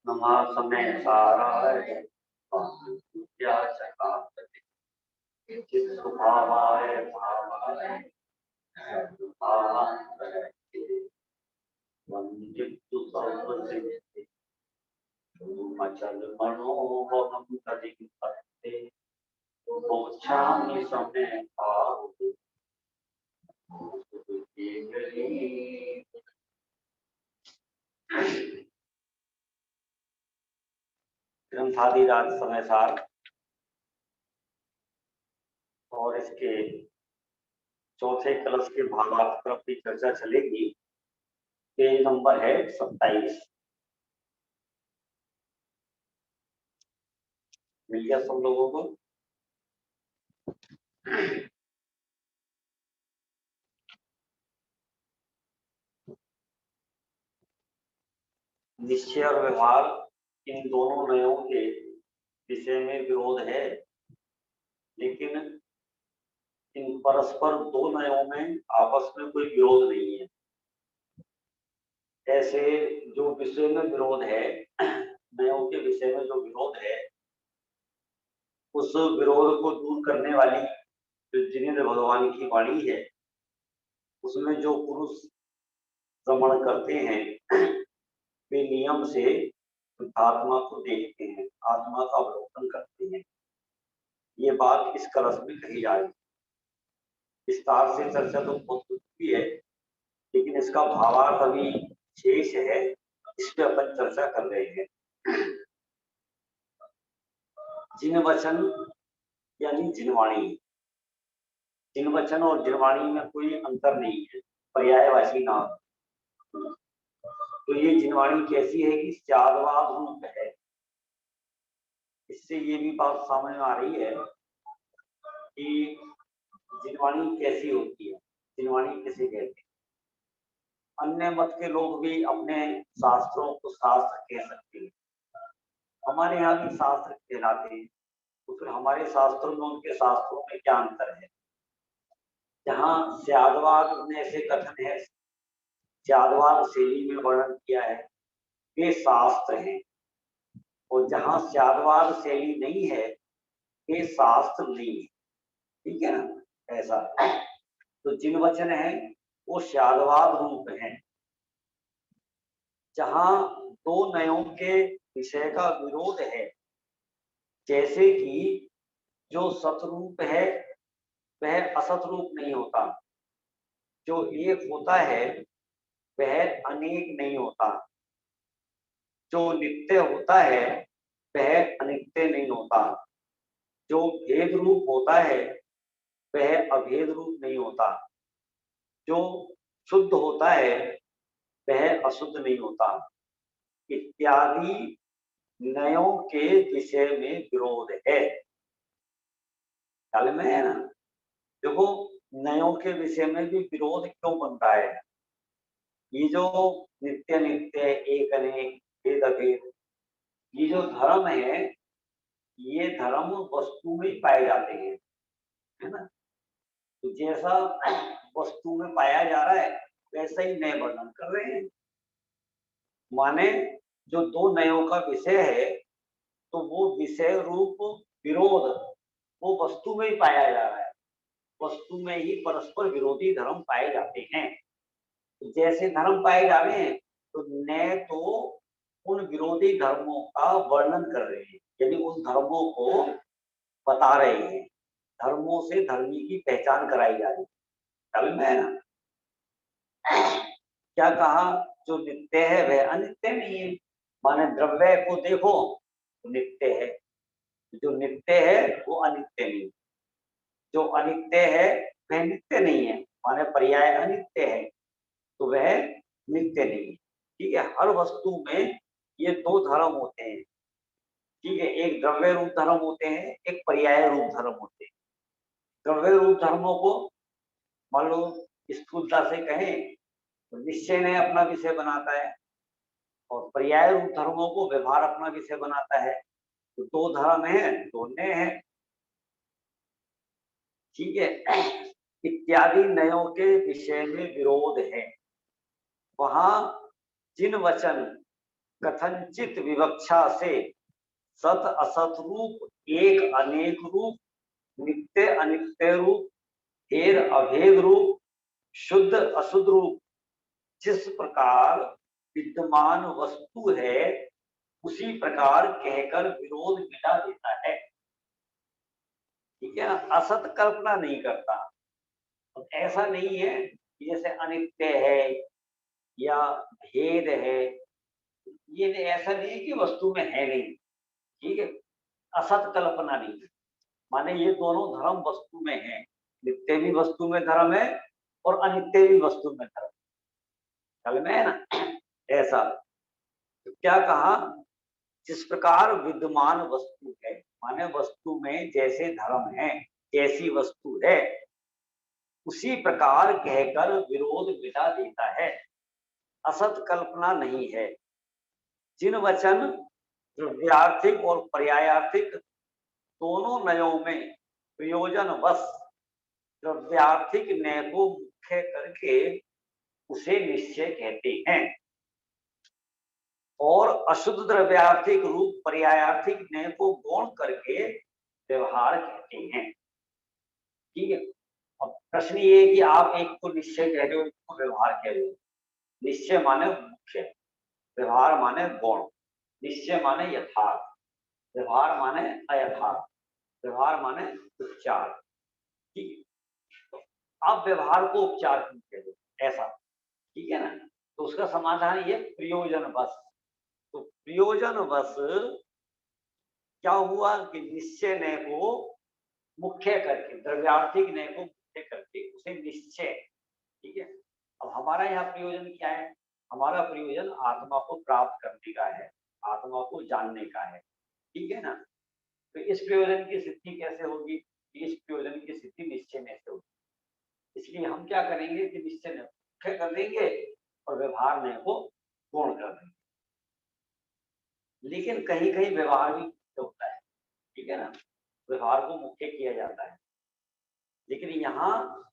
समय सारा है क्या चका चित स्वभावाय भावाय वंदितु सर्वसिद्धि मचल मनोभवम तदिपत्ते मोक्षामि समय पावु ग्रंथादिराज समय सार और इसके चौथे कलश के भावार्थ पर अपनी चर्चा चलेगी। पेज नंबर है 27। मिल गया सब लोगों को? निश्चय और व्यवहार इन दोनों नयों के विषय में विरोध है, लेकिन इन परस्पर दो नयों में आपस में कोई विरोध नहीं है। ऐसे जो विषय में विरोध है, नयों के विषय में जो विरोध है, उस विरोध को दूर करने वाली जो जिनेंद्र भगवान की वाणी है, उसमें जो पुरुष श्रवण करते हैं वे नियम से आत्मा को देखते हैं, आत्मा का अवलोकन करते हैं। ये बात इस कलश में कही जा रही है। विस्तार से चर्चा तो बहुत कुछ भी है, लेकिन इसका भावार्थ अभी शेष है, इस पे अपन चर्चा कर रहे हैं। जिन वचन यानी जिनवाणी, जिन वचन और जिनवाणी में कोई अंतर नहीं है, पर्यायवाची नाम। तो ये जिनवाणी कैसी है कि स्यादवाद रूप है। इससे ये भी बात सामने आ रही है कि जिनवाणी कैसी होती है, जिनवाणी किसे कहते हैं। अन्य मत के लोग भी अपने शास्त्रों को शास्त्र कह सकते हैं, हमारे यहाँ भी शास्त्र कहलाते हैं। तो फिर हमारे शास्त्रों में उनके शास्त्रों में क्या अंतर है? जहाँ स्यादवाद में ऐसे कथन है, स्यादवाद शैली में वर्णन किया है, वे शास्त्र हैं। और जहाँ स्यादवाद शैली नहीं है, वे शास्त्र नहीं है। ठीक है ना? ऐसा तो जिन वचन है वो स्यादवाद रूप है। जहाँ दो नयों के विषय का विरोध है, जैसे कि जो सतरूप है वह असत रूप नहीं होता, जो एक होता है वह अनेक नहीं होता, जो नित्य होता है वह अनित्य नहीं होता, जो भेद रूप होता है वह अभेद रूप नहीं होता, जो शुद्ध होता है वह अशुद्ध नहीं होता, इत्यादि नयों के विषय में विरोध है। ख्याल में है ना? देखो, नयों के विषय में भी विरोध क्यों बन रहा है? ये जो नित्य नित्य, एक अनेक, भेद अभेद, ये जो धर्म है, ये धर्म वस्तु में पाए जाते हैं, है ना? तो जैसा वस्तु में पाया जा रहा है वैसा ही नए वर्णन कर रहे हैं। माने जो दो नयों का विषय है, तो वो विषय रूप विरोध वो वस्तु में ही पाया जा रहा है। वस्तु में ही परस्पर विरोधी धर्म पाए जाते हैं। तो जैसे धर्म पाए जा रहे हैं, तो नए तो उन विरोधी धर्मों का वर्णन कर रहे हैं, यानी उन धर्मों को बता रहे हैं। धर्मों से धर्मी की पहचान कराई जा रही है। कल में है ना? क्या कहा? जो नित्य है वह अनित्य नहीं है। माने द्रव्य को देखो तो नित्य है, जो नित्य है वो अनित्य नहीं, जो अनित्य है वह नित्य नहीं है, माने पर्याय अनित्य है तो वह नित्य नहीं है। ठीक है? हर वस्तु में ये दो धर्म होते हैं। ठीक है? एक द्रव्य रूप धर्म होते हैं, एक पर्याय रूप धर्म होते हैं। द्रव्य रूप धर्मों को मान लो स्थूलता से कहें तो निश्चय ने अपना विषय बनाता है, और पर्याय रूप धर्मों को व्यवहार अपना विषय बनाता है। तो दो धर्म है, दोनों है। ठीक है? इत्यादि नयों के विषय में विरोध है। वहां जिन वचन कथनचित विवक्षा से सत असत रूप, एक अनेक रूप, नित्य अनित्य रूप, भेद अभेद रूप, शुद्ध अशुद्ध रूप, जिस प्रकार विद्यमान वस्तु है उसी प्रकार कहकर विरोध मिटा देता है। ठीक है ना, असत कल्पना नहीं करता। अब ऐसा नहीं है कि जैसे अनित्य है या भेद है, ये ऐसा नहीं है कि वस्तु में है नहीं। ठीक है, असत कल्पना नहीं है, माने ये दोनों धर्म वस्तु में है, नित्य भी वस्तु में धर्म है और अनित्य भी वस्तु में धर्म कल में है ना। ऐसा तो क्या कहा, जिस प्रकार विद्यमान वस्तु है, माने वस्तु में जैसे धर्म है, जैसी वस्तु है, उसी प्रकार कहकर विरोध मिटा देता है। असत कल्पना नहीं है। जिन वचन द्रव्यार्थिक और पर्यायार्थिक दोनों नयों में प्रयोजन वश द्रव्यार्थिक नय को मुख्य करके उसे निश्चय कहते हैं और अशुद्ध द्रव्यार्थिक रूप पर्यायार्थिक नय को गौण करके व्यवहार कहते हैं। ठीक है, अब प्रश्न ये है कि आप एक को निश्चय कह रहे हो, एक को व्यवहार कह रहे हो। निश्चय माने मुख्य, व्यवहार माने गौण। निश्चय माने यथार्थ, व्यवहार माने अयथार्थ, व्यवहार माने उपचार। ठीक है, तो आप व्यवहार को उपचार क्यों कह रहे हो ऐसा, ठीक है ना। तो उसका समाधान ये प्रयोजन बस। तो प्रयोजन बस क्या हुआ कि निश्चय नय को मुख्य करके, द्रव्यार्थिक नय को मुख्य करके उसे निश्चय। ठीक है, अब हमारा यहाँ प्रयोजन क्या है, हमारा प्रयोजन आत्मा को प्राप्त करने का है, आत्मा को जानने का है। ठीक है ना, तो इस प्रयोजन की सिद्धि कैसे होगी, इस प्रयोजन की सिद्धि निश्चय नय से होगी। इसलिए हम क्या करेंगे कि निश्चय नय मुख्य कर देंगे और व्यवहार नय को पूर्ण कर देंगे। लेकिन कहीं कहीं व्यवहार भी मुख्य होता है। ठीक है ना, व्यवहार को मुख्य किया जाता है, लेकिन यहाँ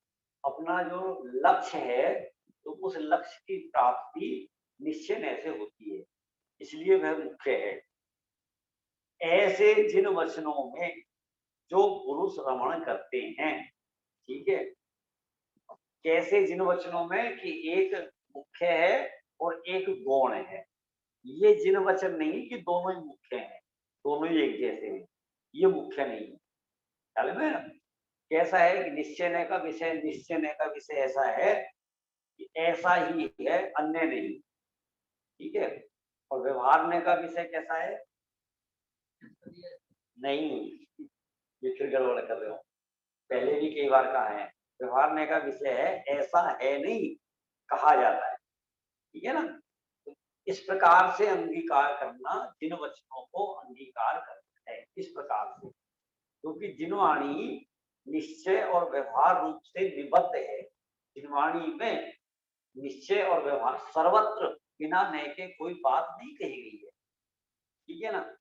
अपना जो लक्ष्य है तो उस लक्ष्य की प्राप्ति निश्चय नय से होती है, इसलिए वह मुख्य है। ऐसे जिन वचनों में जो पुरुष रमण करते हैं, ठीक है, कैसे जिन वचनों में कि एक मुख्य है और एक गौण है, ये जिन वचन नहीं कि दोनों ही मुख्य हैं, दोनों ही एक जैसे हैं, ये मुख्य नहीं है। ख्याल में कैसा है कि निश्चय नय का विषय, निश्चय नय का विषय ऐसा है कि ऐसा ही है, अन्य नहीं। ठीक है, और व्यवहार नय का विषय कैसा है, नहीं, ये फिर गड़बड़ कर रहे हो, पहले भी कई बार कहा है, व्यवहार नय का विषय है ऐसा है नहीं, कहा जाता है। ठीक है ना, तो इस प्रकार से अंगीकार करना, जिन वचनों को अंगीकार करना है इस प्रकार से, क्योंकि जिनवाणी निश्चय और व्यवहार रूप से निबद्ध है। जिनवाणी में निश्चय और व्यवहार सर्वत्र बिना नय के कोई बात नहीं कही गई है। ठीक है ना,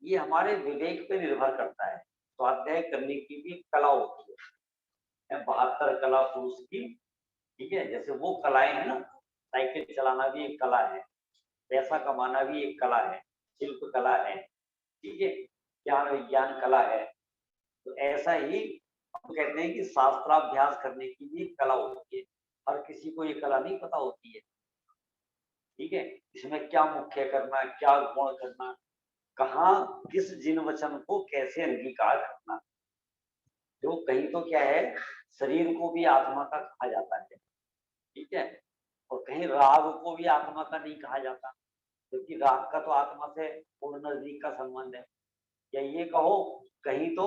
ये हमारे विवेक पे निर्भर करता है। स्वाध्याय करने की भी कला होती है, 72 कला पुरुष की। ठीक है, जैसे वो कलाएं हैं ना, साइकिल चलाना भी एक कला है, पैसा कमाना भी एक कला है, शिल्प कला है, ठीक है, ज्ञान विज्ञान कला है। तो ऐसा ही हम कहते हैं कि शास्त्राभ्यास करने की भी कला होती है, हर किसी को ये कला नहीं पता होती है। ठीक है, इसमें क्या मुख्य करना, क्या गुण करना, कहाँ किस जिन वचन को कैसे अंगीकार करना। जो कहीं तो क्या है, शरीर को भी आत्मा का कहा जाता है, ठीक है, और कहीं राग को भी आत्मा का नहीं कहा जाता, क्योंकि राग का तो आत्मा से पूर्ण नजदीक का संबंध है। या ये कहो कहीं तो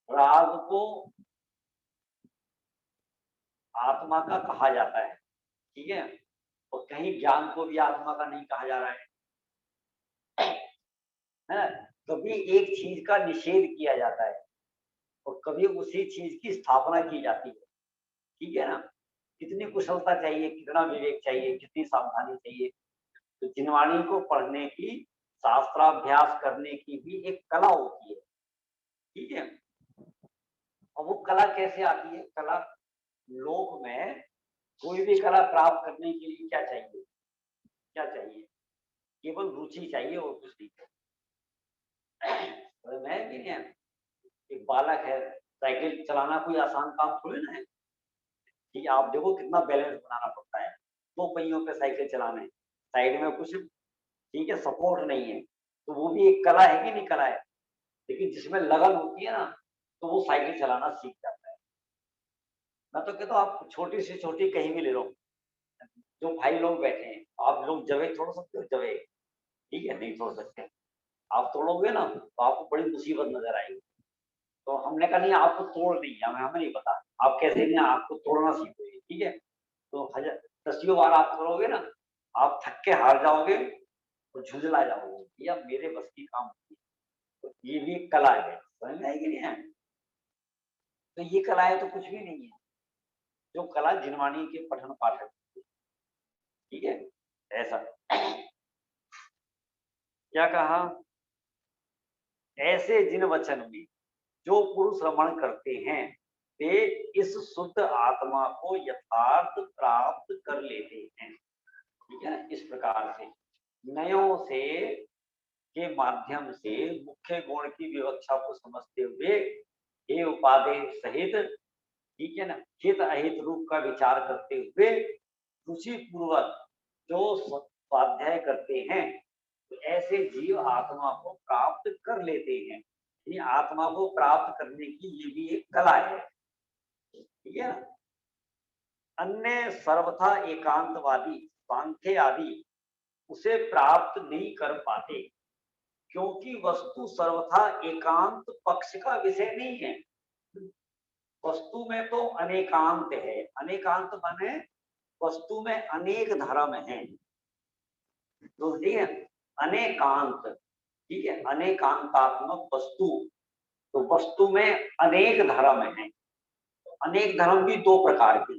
राग को आत्मा का कहा जाता है, ठीक है, और कहीं ज्ञान को भी आत्मा का नहीं कहा जा रहा है। कभी एक चीज का निषेध किया जाता है और कभी उसी चीज की स्थापना की जाती है। ठीक है ना, कितनी कुशलता चाहिए, कितना विवेक चाहिए, कितनी सावधानी चाहिए। तो जिनवाणी को पढ़ने की, शास्त्राभ्यास करने की भी एक कला होती है। ठीक है, और वो कला कैसे आती है, कला लोक में कोई भी कला प्राप्त करने के लिए क्या चाहिए, क्या चाहिए, केवल रुचि चाहिए और कुछ नहीं। समझ में आया कि नहीं आया? एक बालक है, साइकिल चलाना कोई आसान काम थोड़ी ना है। ठीक है, आप देखो कितना बैलेंस बनाना पड़ता है, दो पहियों पे साइकिल चलाना है, साइड में कुछ ठीक है सपोर्ट नहीं है, तो वो भी एक कला है कि नहीं कला है। लेकिन जिसमें लगन होती है ना, तो वो साइकिल चलाना सीख जाता है। मैं तो कहता हूँ आप छोटी से छोटी कहीं भी ले लो, जो भाई लोग बैठे हैं, आप लोग जवे तोड़ सकते हो, जवे ठीक है नहीं तोड़ सकते, आप तोड़ोगे ना तो आपको बड़ी मुसीबत नजर आएगी। तो हमने कहा नहीं आपको तोड़ नहीं है, हमें नहीं पता आप कैसे नहीं, आपको तोड़ना सीखोगे ठीक है। तो हजार दसियों बार आप तोड़ोगे ना, आप थक के हार जाओगे और झुंझला जाओगे, या मेरे बस की काम नहीं है। तो ये भी एक कला है, समझ में आएगी नहीं है? तो ये कलाएं तो कुछ भी नहीं है, जो कला जिनवाणी के पठन पाठक, ठीक है ऐसा। क्या कहा, ऐसे जिन वचन में जो पुरुष रमण करते हैं वे इस शुद्ध आत्मा को यथार्थ प्राप्त कर लेते हैं। ठीक है, इस प्रकार से नयों से के माध्यम से मुख्य गुण की विवक्षा को समझते हुए हे उपादेय सहित, ठीक है ना, हित अहित रूप का विचार करते हुए रुचि पूर्वक जो स्वाध्याय करते हैं, तो ऐसे जीव आत्मा को प्राप्त कर लेते हैं। ये आत्मा को प्राप्त करने की ये भी एक कला है, ठीक है ना। अन्य सर्वथा एकांतवादी सांख्य आदि उसे प्राप्त नहीं कर पाते, क्योंकि वस्तु सर्वथा एकांत पक्ष का विषय नहीं है। वस्तु में तो अनेकांत है, अनेकांत माने वस्तु में अनेक धर्म है, तो ठीक है अनेकांत, ठीक है अनेकांतात्मक वस्तु, तो वस्तु में अनेक धर्म है। तो अनेक धर्म भी दो प्रकार के,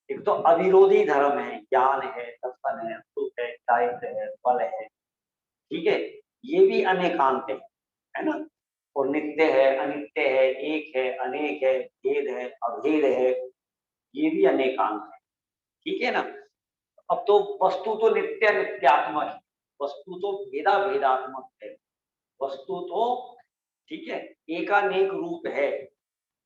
एक तो अविरोधी धर्म है, ज्ञान है, दर्शन है, सुख है, साहित्य है, फल है, ठीक है ये भी अनेकांत है ना। और नित्य है, अनित्य है, एक है, अनेक है, भेद है, अभेद है, ये भी अनेकांत है, ठीक है ना। अब तो वस्तु तो नित्य नित्यात्मक है, वस्तु तो भेदा भेदात्मक है, वस्तु तो ठीक है एकानेक रूप है।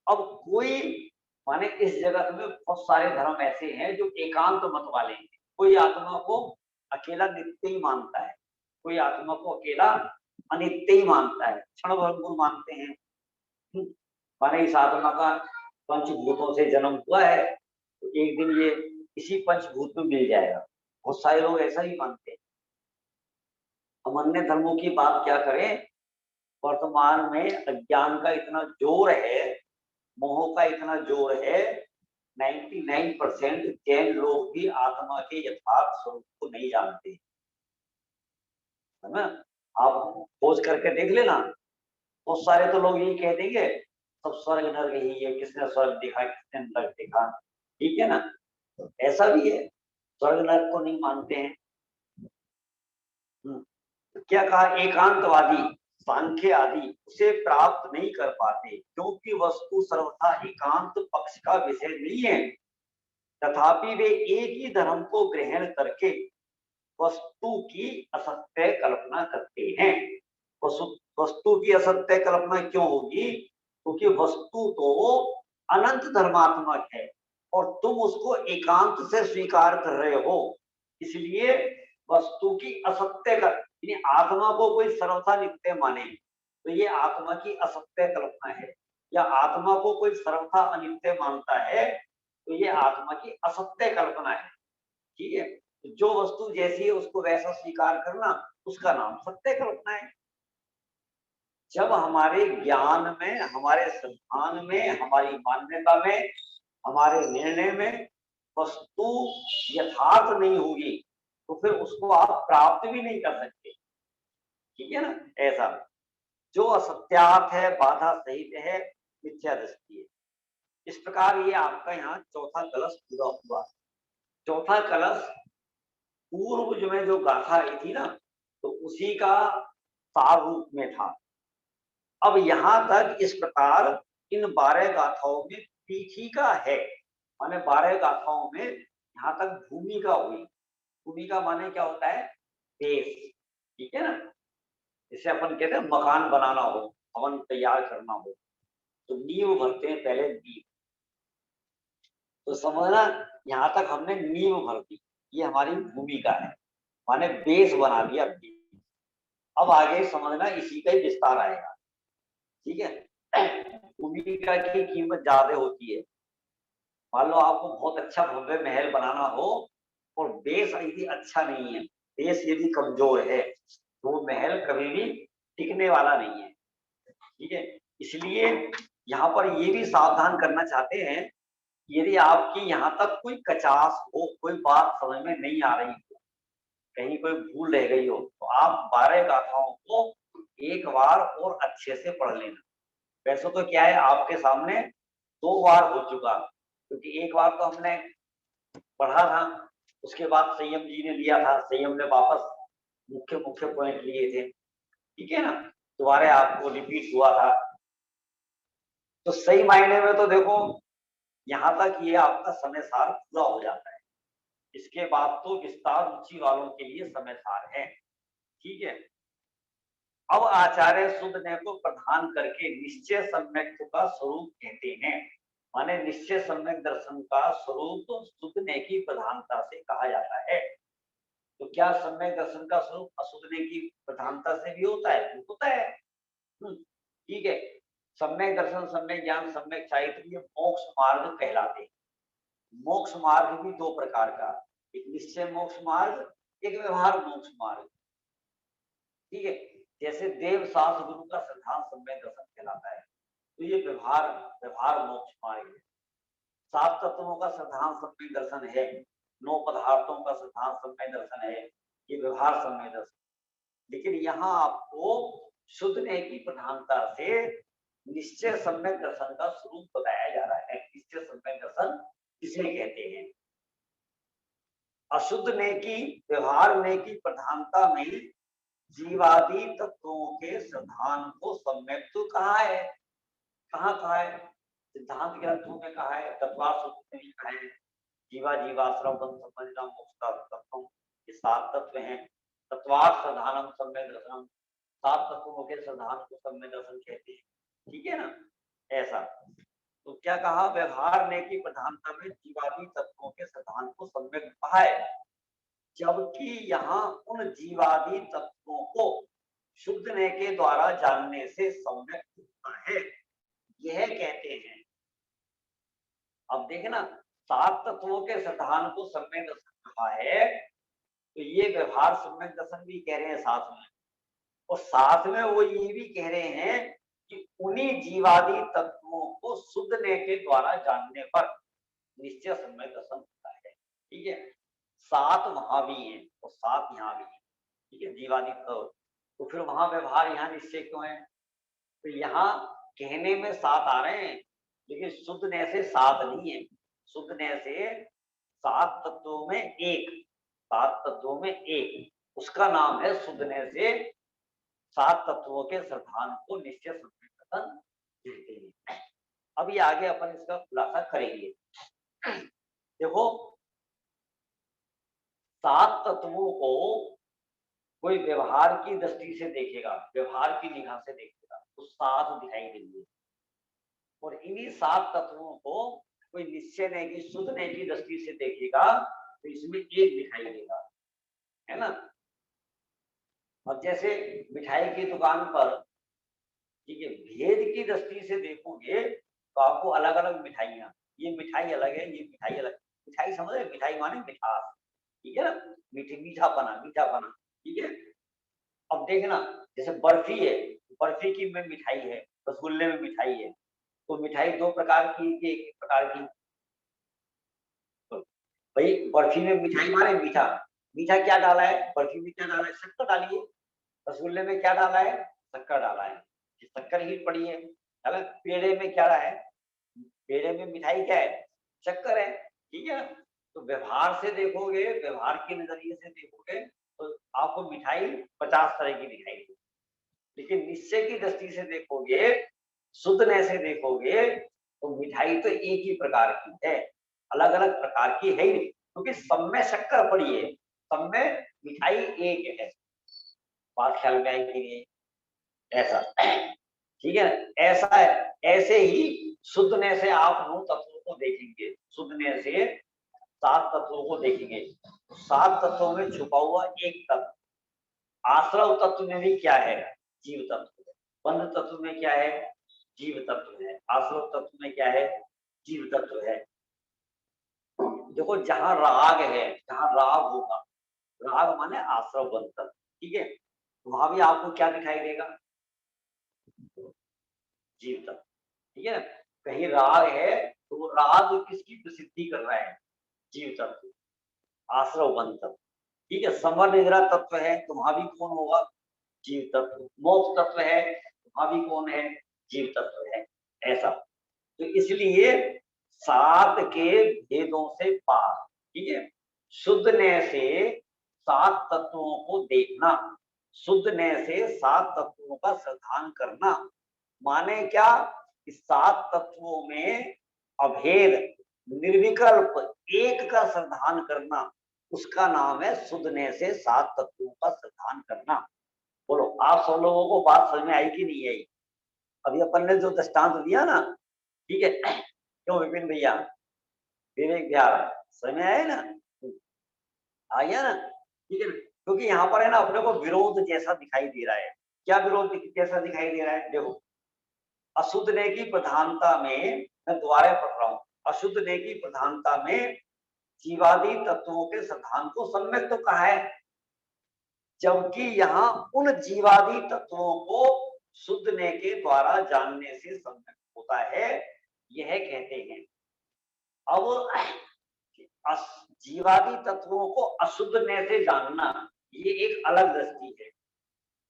अब कोई माने इस जगत में बहुत सारे धर्म ऐसे हैं जो एकांत मत वाले हैं, कोई आत्मा को अकेला नित्य ही मानता है, कोई आत्मा को अकेला अनित्य ही मानता है, क्षण भंगुर मानते हैं। माने इस आत्मा का पंचभूतों से जन्म हुआ है, तो एक दिन ये इसी पंचभूत में मिल जाएगा, बहुत सारे लोग ऐसा ही मानते हैं। हम अन्य धर्मों की बात क्या करें, वर्तमान में अज्ञान का इतना जोर है, मोह का इतना जोर है, 99% जैन लोग भी आत्मा के यथार्थ स्वरूप को नहीं जानते, है ना। आप खोज करके देख लेना, बहुत सारे तो लोग यही कह देंगे सब स्वर्ग नर्क ही है, किसने स्वर्ग देखा, किसने नर्क देखा, ठीक है ना। तो ऐसा भी है, स्वर्ग नर्क को नहीं मानते हैं। तो क्या कहा, एकांतवादी सांख्य आदि उसे प्राप्त नहीं कर पाते, क्योंकि वस्तु सर्वथा एकांत पक्ष का विषय नहीं है। तथापि वे एक ही धर्म को ग्रहण करके वस्तु की असत्य कल्पना करते हैं। वस्तु की असत्य कल्पना क्यों होगी, क्योंकि वस्तु तो अनंत धर्मात्मक है और तुम उसको एकांत से स्वीकार कर रहे हो, इसलिए वस्तु की असत्य का आत्मा को कोई सर्वथा नित्य माने तो ये आत्मा की असत्य कल्पना है, या आत्मा को कोई सर्वथा अनित्य मानता है तो ये आत्मा की असत्य कल्पना है, ठीक है। तो जो वस्तु जैसी है उसको वैसा स्वीकार करना, उसका नाम सत्य कल्पना है। जब हमारे ज्ञान में, हमारे सिद्धांत में, हमारी मान्यता में, हमारे निर्णय में वस्तु यथार्थ नहीं होगी, तो फिर उसको आप प्राप्त भी नहीं कर सकते, ठीक है ना। ऐसा जो असत्यार्थ है, बाधा सहित है, मिथ्या दृष्टि है। इस प्रकार ये आपका यहाँ चौथा कलश पूरा हुआ। चौथा कलश पूर्व जो में जो गाथा आई थी ना, तो उसी का सार रूप में था। अब यहां तक इस प्रकार इन 12 गाथाओं में पीठिका है, माने 12 गाथाओं में यहां तक भूमिका हुई। भूमिका माने क्या होता है, बेस, ठीक है ना। जैसे अपन कहते हैं मकान बनाना हो, भवन तैयार करना हो, तो नींव भरते हैं पहले, नींव। तो समझना, यहाँ तक हमने नींव भर दी, ये हमारी भूमिका है, माने बेस बना दिया। अब आगे समझना इसी का ही विस्तार आएगा। ठीक है। भूमिका की कीमत ज्यादा होती है। मान लो आपको बहुत अच्छा भव्य महल बनाना हो और बेस यदि अच्छा नहीं है, बेस यदि कमजोर है, तो वो महल कभी भी टिकने वाला नहीं है। ठीक है। इसलिए यहाँ पर ये भी सावधान करना चाहते हैं, यदि आपकी यहाँ तक कोई कचास हो, कोई बात समझ में नहीं आ रही हो, कहीं कोई भूल रह गई हो, तो आप 12 गाथाओं को एक बार और अच्छे से पढ़ लेना। वैसे तो क्या है, आपके सामने 2 बार हो चुका, क्योंकि एक बार तो हमने पढ़ा था, उसके बाद संयम जी ने लिया था, संयम ने वापस मुख्य मुख्य पॉइंट लिए थे। ठीक है ना। दोबारा आपको रिपीट हुआ था। तो सही मायने में तो देखो, यहाँ तक ये आपका समय सार पूरा हो जाता है। इसके बाद तो विस्तार रुचि वालों के लिए समय सार है। ठीक है। अब आचार्य शुद्ध ने को प्रधान करके निश्चय सम्यक का स्वरूप कहते हैं। माने निश्चय सम्यक दर्शन का स्वरूप शुद्ध ने की प्रधानता से कहा जाता है। तो क्या सम्यक दर्शन का स्वरूप अशुद्ध ने की प्रधानता से भी होता है? होता है। ठीक है। सम्यक दर्शन, सम्यक ज्ञान, सम्यक चारित्र्य मोक्ष मार्ग कहलाते हैं। मोक्ष मार्ग भी 2 प्रकार का, एक निश्चय मोक्ष मार्ग, एक व्यवहार मोक्ष मार्ग। ठीक है। जैसे देव शास्त्र गुरु का सिद्धांत सम्यक दर्शन कहलाता है, तो ये व्यवहार व्यवहार मोक्ष मार्ग है। 7 तत्वों का सिद्धांत सम्यक दर्शन है, 9 पदार्थों का सिद्धांत सम्यक दर्शन है, ये व्यवहार सम्यक दर्शन। लेकिन यहाँ आपको शुद्ध ने की प्रधानता से निश्चय सम्यक दर्शन का स्वरूप बताया जा रहा है। निश्चय सम्यक दर्शन किसे कहते हैं? अशुद्ध ने की, व्यवहार ने की प्रधानता में जीवादि तत्वों के सिद्धांत को सम्यक तो कहा है। कहाँ कहा है? सिद्धांत ग्रंथों में कहा है, तत्वार सूत्र में कहा है। जीवा जीवाश्रम समझना मोक्ष तत्व, ये 7 तत्व हैं। तत्वार प्रधानम सम्यक दर्शनम, 7 तत्वों के सिद्धांत को सम्यक दर्शन कहते हैं। ठीक है ना। ऐसा तो क्या कहा, व्यवहार ने की प्रधानता में जीवादि तत्वों के सिद्धांत को सम्यक कहा है, जबकि यहाँ उन जीवादि तत्वों को शुद्ध ने के द्वारा जानने से सम्यक होता है, यह कहते हैं। अब देखे ना, 7 तत्वों के सिद्धांत को सम्यक दर्शन कहा है, तो ये व्यवहार सम्यक दर्शन भी कह रहे हैं साथ में, और साथ में वो ये भी कह रहे हैं कि उन्हीं जीवादि तत्वों को शुद्ध ने के द्वारा जानने पर निश्चय सम्यक दर्शन होता है। ठीक है। 7 वहां भी है और 7 यहाँ भी है। ठीक है। जीवादि तो फिर वहां व्यवहार, यहाँ निश्चय क्यों है? तो यहाँ कहने में 7 आ रहे हैं, लेकिन शुद्ध ने से 7 नहीं है। शुद्ध ने से 7 तत्वों में एक, 7 तत्वों में एक, उसका नाम है शुद्ध ने से 7 तत्वों के सिद्धांत को निश्चय सम्यक दर्शन कहते हैं। अभी आगे अपन इसका खुलासा करेंगे। देखो, 7 तत्वों को कोई व्यवहार की दृष्टि से देखेगा, व्यवहार की निगाह से देखेगा, तो 7 दिखाई देंगे। और इन्हीं 7 तत्वों को कोई निश्चय ने की, शुद्ध ने की दृष्टि से देखेगा, तो इसमें एक दिखाई देगा, है ना। अब जैसे मिठाई की दुकान पर, ठीक है, भेद की दृष्टि से देखोगे तो आपको अलग अलग मिठाइयाँ, ये मिठाई अलग है, ये मिठाई अलग। मिठाई समझ रहे, मिठाई माने मिठास। ठीक है ना। मीठी, मीठापना, मीठापना। ठीक है। अब देखना, जैसे बर्फी है, बर्फी की में मिठाई है, रसगुल्ले में मिठाई है, तो मिठाई 2 प्रकार की, एक प्रकार की। तो भाई बर्फी में मिठाई माने मीठा, मीठा क्या डाला है? बर्फी में क्या डाला है? शक्कर डाली है। रसगुल्ले में क्या डाला है? शक्कर डाला है, शक्कर ही पड़ी है। अगर पेड़े में क्या है? पेड़े में मिठाई क्या है? शक्कर है। ठीक है। तो व्यवहार से देखोगे, व्यवहार के नजरिए से देखोगे, तो आपको मिठाई 50 तरह की दिखाई देगी। लेकिन निश्चय की दृष्टि से देखोगे, शुद्धने से देखोगे, तो मिठाई तो एक ही प्रकार की है, अलग अलग प्रकार की है ही नहीं, क्योंकि सब में शक्कर पड़ी है, सब में मिठाई एक है। बात ख्याल में आई कि नहीं? ऐसा, ठीक है, ऐसा है। ऐसे ही शुद्धने से आप 9 तत्वों को देखेंगे, शुद्धने से 7 तत्वों को देखेंगे। 7 तत्वों में छुपा हुआ एक तत्व, आश्रव तत्व में भी क्या है? जीव तत्व है। बंध तत्व में क्या है? जीव तत्व है। आश्रव तत्व में क्या है? जीव तत्व है। देखो जहां राग है, जहां राग होगा, राग माने आश्रव बंध तत्व, ठीक है, वहां भी आपको क्या दिखाई देगा? जीव तत्व, ठीक है। कहीं राग है तो वो राग किसकी प्रसिद्धि कर रहा है? जीव तत्व, आश्रव बंध तत्व, ठीक है। समर निद्रा तत्व है तो वहां भी कौन होगा? जीव तत्व। मोक्ष तत्व है वहां भी कौन है? जीव तत्व है। ऐसा, तो इसलिए 7 के भेदों से पार, ठीक है। शुद्धने से 7 तत्वों को देखना, शुद्धने से 7 तत्वों का श्रद्धान करना, माने क्या? इस 7 तत्वों में अभेद निर्विकल्प एक का श्रद्धान करना, उसका नाम है शुद्धने से 7 तत्वों का श्रद्धान करना। बोलो आप सब लोगों को बात समझ में आई कि नहीं आई? अभी अपन ने जो दृष्टांत दिया ना, ठीक है, क्यों विपिन भैया, विवेक बिहार, समझ में आया ना? आ गया ना? ठीक है, क्योंकि यहाँ पर है ना अपने को विरोध जैसा दिखाई दे रहा है। क्या विरोध जैसा दिखाई दे रहा है? देखो, अशुद्धने की प्रधानता में, मैं दोबारा पढ़ रहा हूँ, अशुद्धने की प्रधानता में जीवादि तत्वों के सिद्धांत को सम्यक तो कहा है, जबकि यहाँ उन जीवादि तत्वों को शुद्धने के द्वारा जानने से सम्यक होता है, यह कहते हैं। अब जीवादि तत्वों को अशुद्धने से जानना, ये एक अलग दृष्टि है,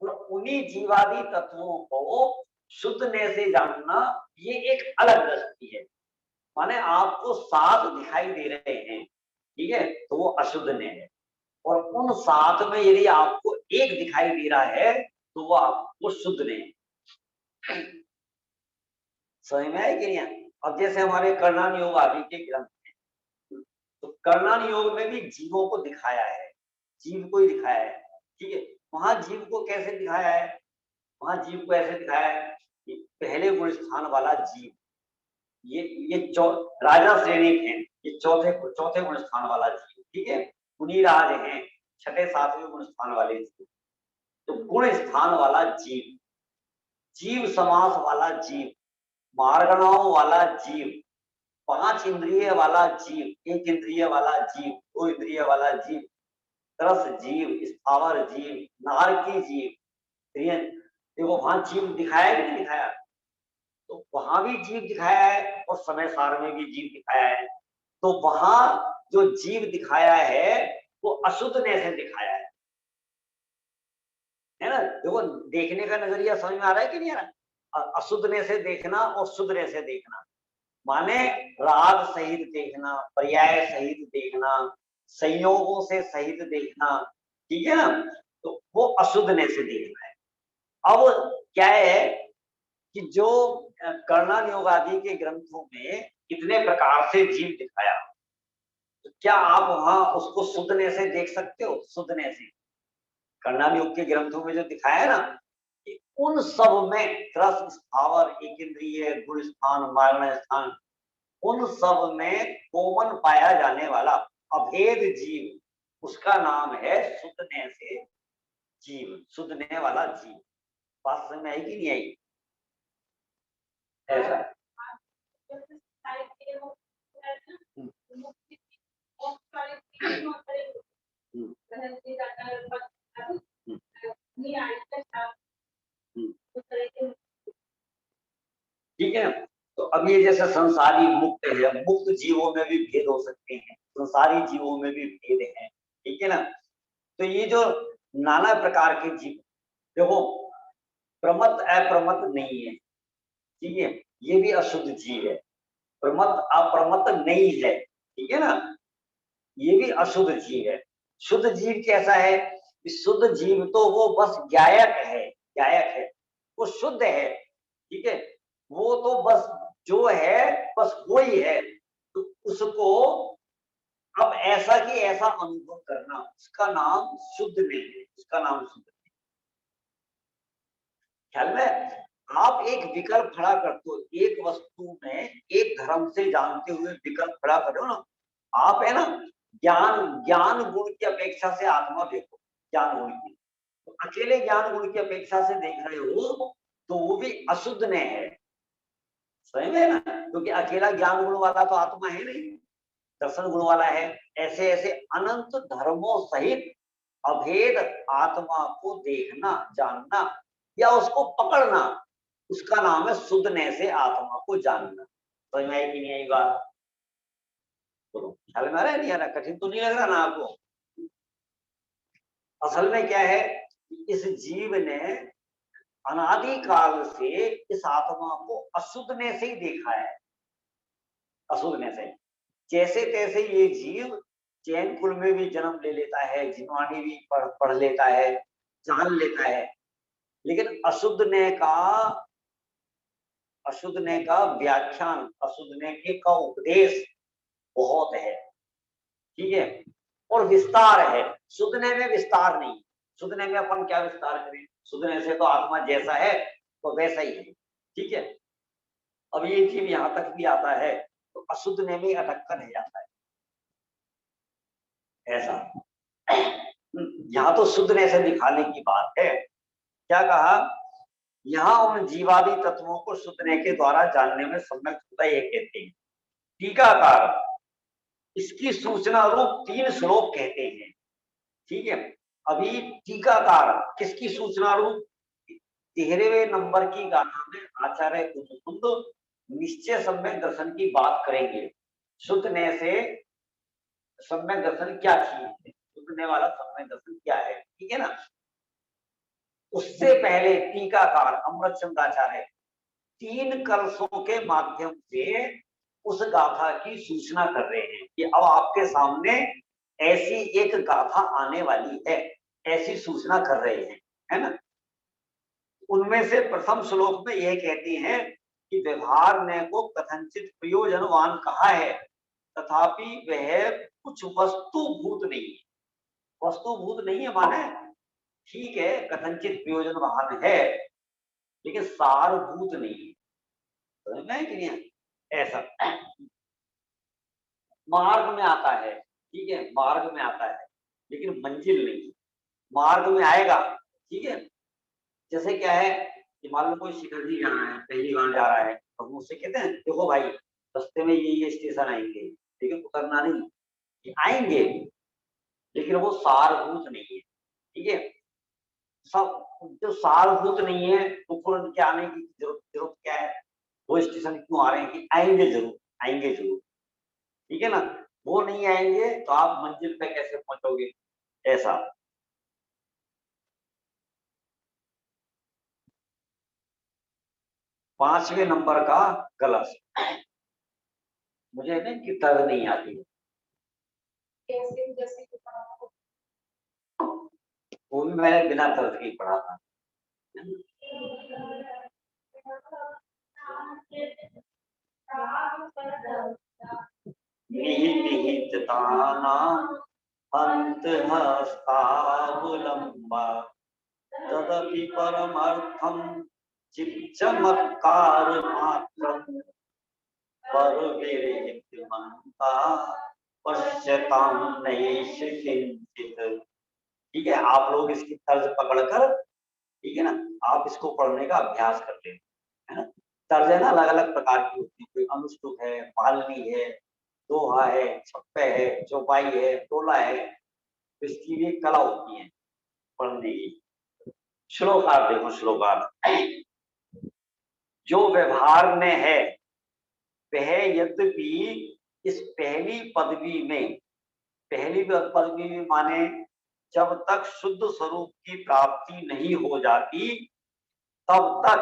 और उन्हीं जीवादि तत्वों को शुद्धने से जानना, ये एक अलग दृष्टि है। माने आपको 7 दिखाई दे रहे हैं, ठीक है, तो वो अशुद्धने है, और उन 7 में यदि आपको एक दिखाई दे रहा है तो वो आपको शुद्ध नहीं। समझ में आया कि नहीं? अब जैसे हमारे कर्णान योग आदि के ग्रंथ हैं, तो कर्णान योग में भी जीवों को दिखाया है, जीव को ही दिखाया है, ठीक है। वहां जीव को कैसे दिखाया है? वहां जीव को ऐसे दिखाया है कि पहले गुण स्थान वाला जीव, ये राजा श्रेणी है, ये चौथे गुण स्थान वाला जीव, ठीक है। मुनिराज हैं, छठे 7वें गुण स्थान वाले जीव। तो गुण स्थान वाला जीव, जीव समास वाला जीव, मार्गणाओं वाला जीव, 5 इंद्रिय वाला जीव, 1 इंद्रिय वाला जीव, 2 इंद्रिय वाला जीव, तरस जीव, स्थावर जीव, नारकी जीव, देखो वहां जीव दिखाया कि नहीं दिखाया? तो वहां भी जीव दिखाया है और समय सार में भी जीव दिखाया है। तो वहां जो जीव दिखाया है वो अशुद्धने से दिखाया है ना? देखो देखने का नजरिया समझ में आ रहा है कि नहीं आ रहा? अशुद्धने से देखना और शुद्धने से देखना, माने राग सहित देखना, पर्याय सहित देखना, संयोगों से सहित देखना, ठीक है ना? तो वो अशुद्धने से देखना है। अब क्या है कि जो कर्णन योग आदि के ग्रंथों में कितने प्रकार से जीव दिखाया, तो क्या आप वहां उसको शुद्धने से देख सकते हो? शुद्धने से कर्णन योग के ग्रंथों में जो दिखाया है ना, कि उन सब में रस, स्थावर, एक इंद्रिय, गुण स्थान, मारण स्थान, उन सब में कॉमन पाया जाने वाला अभेद जीव, उसका नाम है शुद्धने से जीव, शुद्धने वाला जीव। बात समझ में आई कि नहीं आई? ऐसा ठीक है। तो अब ये जैसे संसारी मुक्त है, मुक्त जीवों में भी भेद हो सकते हैं, संसारी जीवों में भी भेद है, ठीक है ना? तो ये जो नाना प्रकार के जीव, देखो प्रमत्त अप्रमत्त नहीं है, ठीक है, ये भी अशुद्ध जीव है। प्रमत्त अप्रमत्त नहीं है, ठीक है ना, ये भी अशुद्ध जीव है। शुद्ध जीव कैसा है? शुद्ध जीव तो वो बस ज्ञायक है, ज्ञायक है, वो शुद्ध है, ठीक है, वो तो बस जो है बस वो ही है। तो उसको अब ऐसा कि ऐसा अनुभव करना, उसका नाम शुद्ध नहीं है, उसका नाम शुद्ध नहीं। ख्याल में आप एक विकल्प खड़ा करते हो, एक वस्तु में एक धर्म से जानते हुए विकल्प खड़ा कर रहे हो ना, आप है ना, ज्ञान ज्ञान गुण की अपेक्षा से आत्मा देखो, ज्ञान गुण की, तो अकेले ज्ञान गुण की अपेक्षा से देख रहे हो तो वो भी अशुद्ध ने है, सही में ना, क्योंकि अकेला ज्ञान गुण वाला तो आत्मा है नहीं, दर्शन गुण वाला है। ऐसे ऐसे अनंत धर्मों सहित अभेद आत्मा को देखना, जानना या उसको पकड़ना, उसका नाम है सुधने से आत्मा को जानना। समझ में आई कि नहीं आई बात? तो ख्याल में आ रहा है, नहीं आ रहा? कठिन तो नहीं लग रहा ना आपको? असल में क्या है, इस जीव ने अनादि काल से इस आत्मा को अशुद्धने से ही देखा है, अशुद्धने से। जैसे तैसे ये जीव चैन कुल में भी जन्म ले लेता है, जिनवाणी भी पढ़ लेता है, जान लेता है, लेकिन अशुद्धने का व्याख्यान, अशुद्धने के का उपदेश बहुत है, ठीक है, और विस्तार है। शुद्धने में विस्तार नहीं, शुद्धने में अपन क्या विस्तार करें, शुद्धने से तो आत्मा जैसा है तो वैसा ही है, ठीक है। अब ये जीव यहाँ तक भी आता है तो अशुद्धने में अटक कर रह जाता है, ऐसा। यहाँ तो शुद्धने से दिखाने की बात है। क्या कहा, यहाँ उन जीवादि तत्वों को शुद्धने के द्वारा जानने में सम्यक होता ये कहते हैं। टीकाकार इसकी सूचना रूप 3 श्लोक कहते हैं, ठीक है। अभी टीकाकार किसकी सूचना रूप 13वें नंबर की गाथा में आचार्य कुंद निश्चय सम्यक दर्शन की बात करेंगे। शुद्धने से सम्यक दर्शन क्या चीज है, शुद्धने वाला सम्यक दर्शन क्या है, ठीक है ना। उससे पहले टीकाकार अमृत चंद्राचार्य 3 कलशों के माध्यम से उस गाथा की सूचना कर रहे हैं कि अब आपके सामने ऐसी एक गाथा आने वाली है, ऐसी सूचना कर रहे हैं, है ना। उनमें से प्रथम श्लोक में यह कहते हैं कि व्यवहार ने को कथनचित प्रयोजनवान कहा है, तथापि वह कुछ वस्तुभूत नहीं है। वस्तुभूत नहीं है माने ठीक है, कथनचित प्रयोजनवान है लेकिन सारभूत नहीं है, समझ में है कि नहीं? ऐसा मार्ग में आता है, ठीक है, मार्ग में आता है लेकिन मंजिल नहीं, मार्ग में आएगा, ठीक है। जैसे क्या है कि मान लो कोई शिखर जी जाना है, पहली बार जा रहा है, तो हम उससे कहते हैं देखो भाई रास्ते में ये स्टेशन आएंगे, लेकिन उतरना नहीं, ये आएंगे लेकिन वो सारभूत नहीं है, ठीक है। सब जो सारभूत नहीं है तो तुरंत क्या आने की जरूरत क्या है, वो स्टेशन क्यों आ रहे हैं कि आएंगे जरूर, आएंगे जरूर, ठीक है ना। वो नहीं आएंगे तो आप मंजिल पे कैसे पहुंचोगे, ऐसा। 5वें नंबर का कलश, मुझे ना कि तर्ज नहीं आती, वो भी मैंने बिना तर्ज के पढ़ा था। निहितानाम् अंतःस्थावलंबा तदपि परमर्थम चिच्चमत्कार मात्रम परविरहितमन्ता पश्यताम नैष किंचित। ठीक है, आप लोग इसकी तर्ज पकड़कर, ठीक है ना, आप इसको पढ़ने का अभ्यास कर लें, है ना। तर्ज ना अलग अलग प्रकार की होती है, कोई अनुष्टुप है, पालनी है, दोहा है, छप्पे है, चौपाई है, टोला है, तो इसकी भी कला होती है पढ़ने की। श्लोकार देखो, श्लोकार जो व्यवहार में है वह यद्यपि इस पहली पदवी में, पहली पदवी में माने जब तक शुद्ध स्वरूप की प्राप्ति नहीं हो जाती तब तक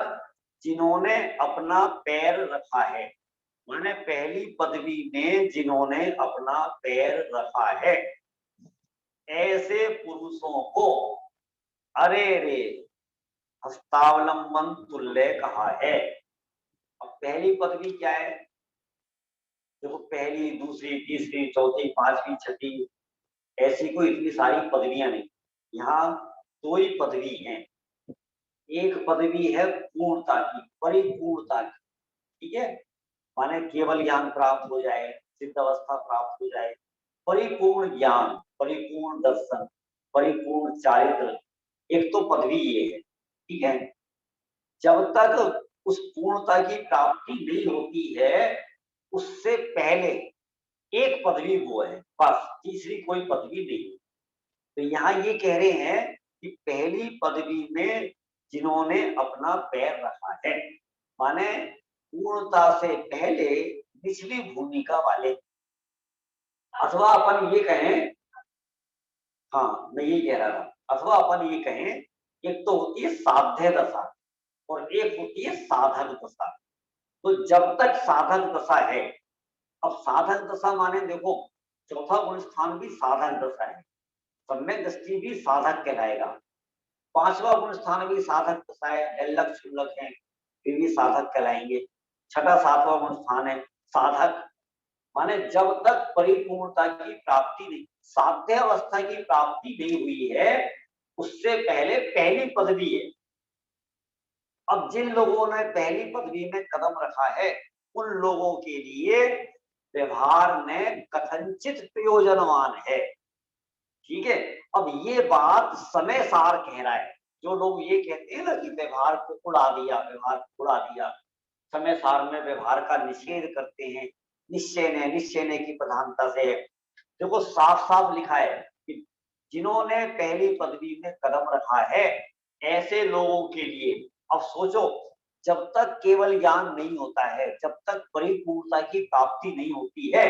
जिन्होंने अपना पैर रखा है, माने पहली पदवी में जिन्होंने अपना पैर रखा है, ऐसे पुरुषों को अरे रे हस्तावलंबन तुल्य कहा है। अब पहली पदवी क्या है, देखो पहली, दूसरी, तीसरी, चौथी, पांचवी, छठी, ऐसी कोई इतनी सारी पदवियां नहीं, यहाँ दो ही पदवी हैं, एक पदवी है पूर्णता की, परिपूर्णता की, ठीक है, माने केवल ज्ञान प्राप्त हो जाए, सिद्ध अवस्था प्राप्त हो जाए, परिपूर्ण ज्ञान, परिपूर्ण दर्शन, परिपूर्ण चारित्र, एक तो पदवी ये है, ठीक है। जब तक उस पूर्णता की प्राप्ति नहीं होती है, उससे पहले एक पदवी वो है, बस, तीसरी कोई पदवी नहीं। तो यहाँ ये कह रहे हैं कि पहली पदवी में जिन्होंने अपना पैर रखा है, माने पूर्णता से पहले निचली भूमिका वाले, अथवा अपन ये कहें, हाँ मैं ये कह रहा था, अथवा अपन ये कहें, एक तो होती है साध्य दशा और एक होती है साधक दशा। तो जब तक साधक दशा है, अब साधक दशा माने देखो, चौथा गुण स्थान भी साधक दशा है, सम्यक दृष्टि भी साधक कहलाएगा, पांचवा गुण स्थान भी साधक दशा है, निर्लक्ष्य क्षुल्लक है फिर भी साधक कहलाएंगे, छठा सातवां गुण स्थान है साधक, माने जब तक परिपूर्णता की प्राप्ति नहीं, साध्य अवस्था की प्राप्ति नहीं हुई है, उससे पहले पहली पदवी है। अब जिन लोगों ने पहली पदवी में कदम रखा है, उन लोगों के लिए व्यवहार में कथनचित प्रयोजनवान है, ठीक है। अब ये बात समय सार कह रहा है, जो लोग ये कहते हैं ना कि व्यवहार को उड़ा दिया, व्यवहार को उड़ा दिया, समय सार में व्यवहार का निषेध करते हैं, निश्चय ने की प्रधानता से, देखो साफ साफ लिखा है कि जिन्होंने पहली पदवी में कदम रखा है, ऐसे लोगों के लिए, अब सोचो, जब तक केवल ज्ञान नहीं होता है, जब तक परिपूर्णता की प्राप्ति नहीं होती है,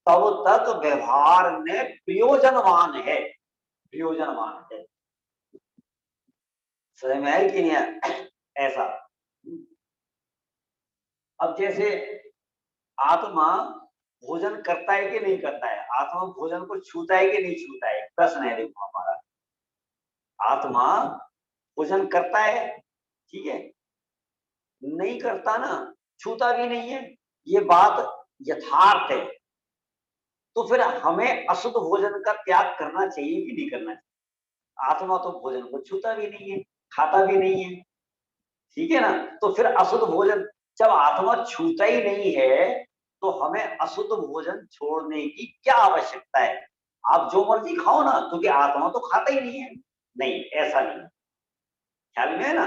तब तक व्यवहार में प्रयोजनवान है, प्रयोजनवान है, समझ में है कि नहीं है? ऐसा। अब जैसे आत्मा भोजन करता है कि नहीं करता है, आत्मा भोजन को छूता है कि नहीं छूता है, प्रश्न है देखो हमारा। आत्मा भोजन करता है, ठीक है, नहीं करता ना, छूता भी नहीं है, ये बात यथार्थ है। तो फिर हमें अशुद्ध भोजन का त्याग करना चाहिए कि नहीं करना चाहिए? आत्मा तो भोजन को छूता भी नहीं है, खाता भी नहीं है, ठीक है ना। तो फिर अशुद्ध भोजन, जब आत्मा छूता ही नहीं है, तो हमें अशुद्ध भोजन छोड़ने की क्या आवश्यकता है? आप जो मर्जी खाओ ना, क्योंकि आत्मा तो खाता ही नहीं है। नहीं, ऐसा नहीं, ख्याल में है ना।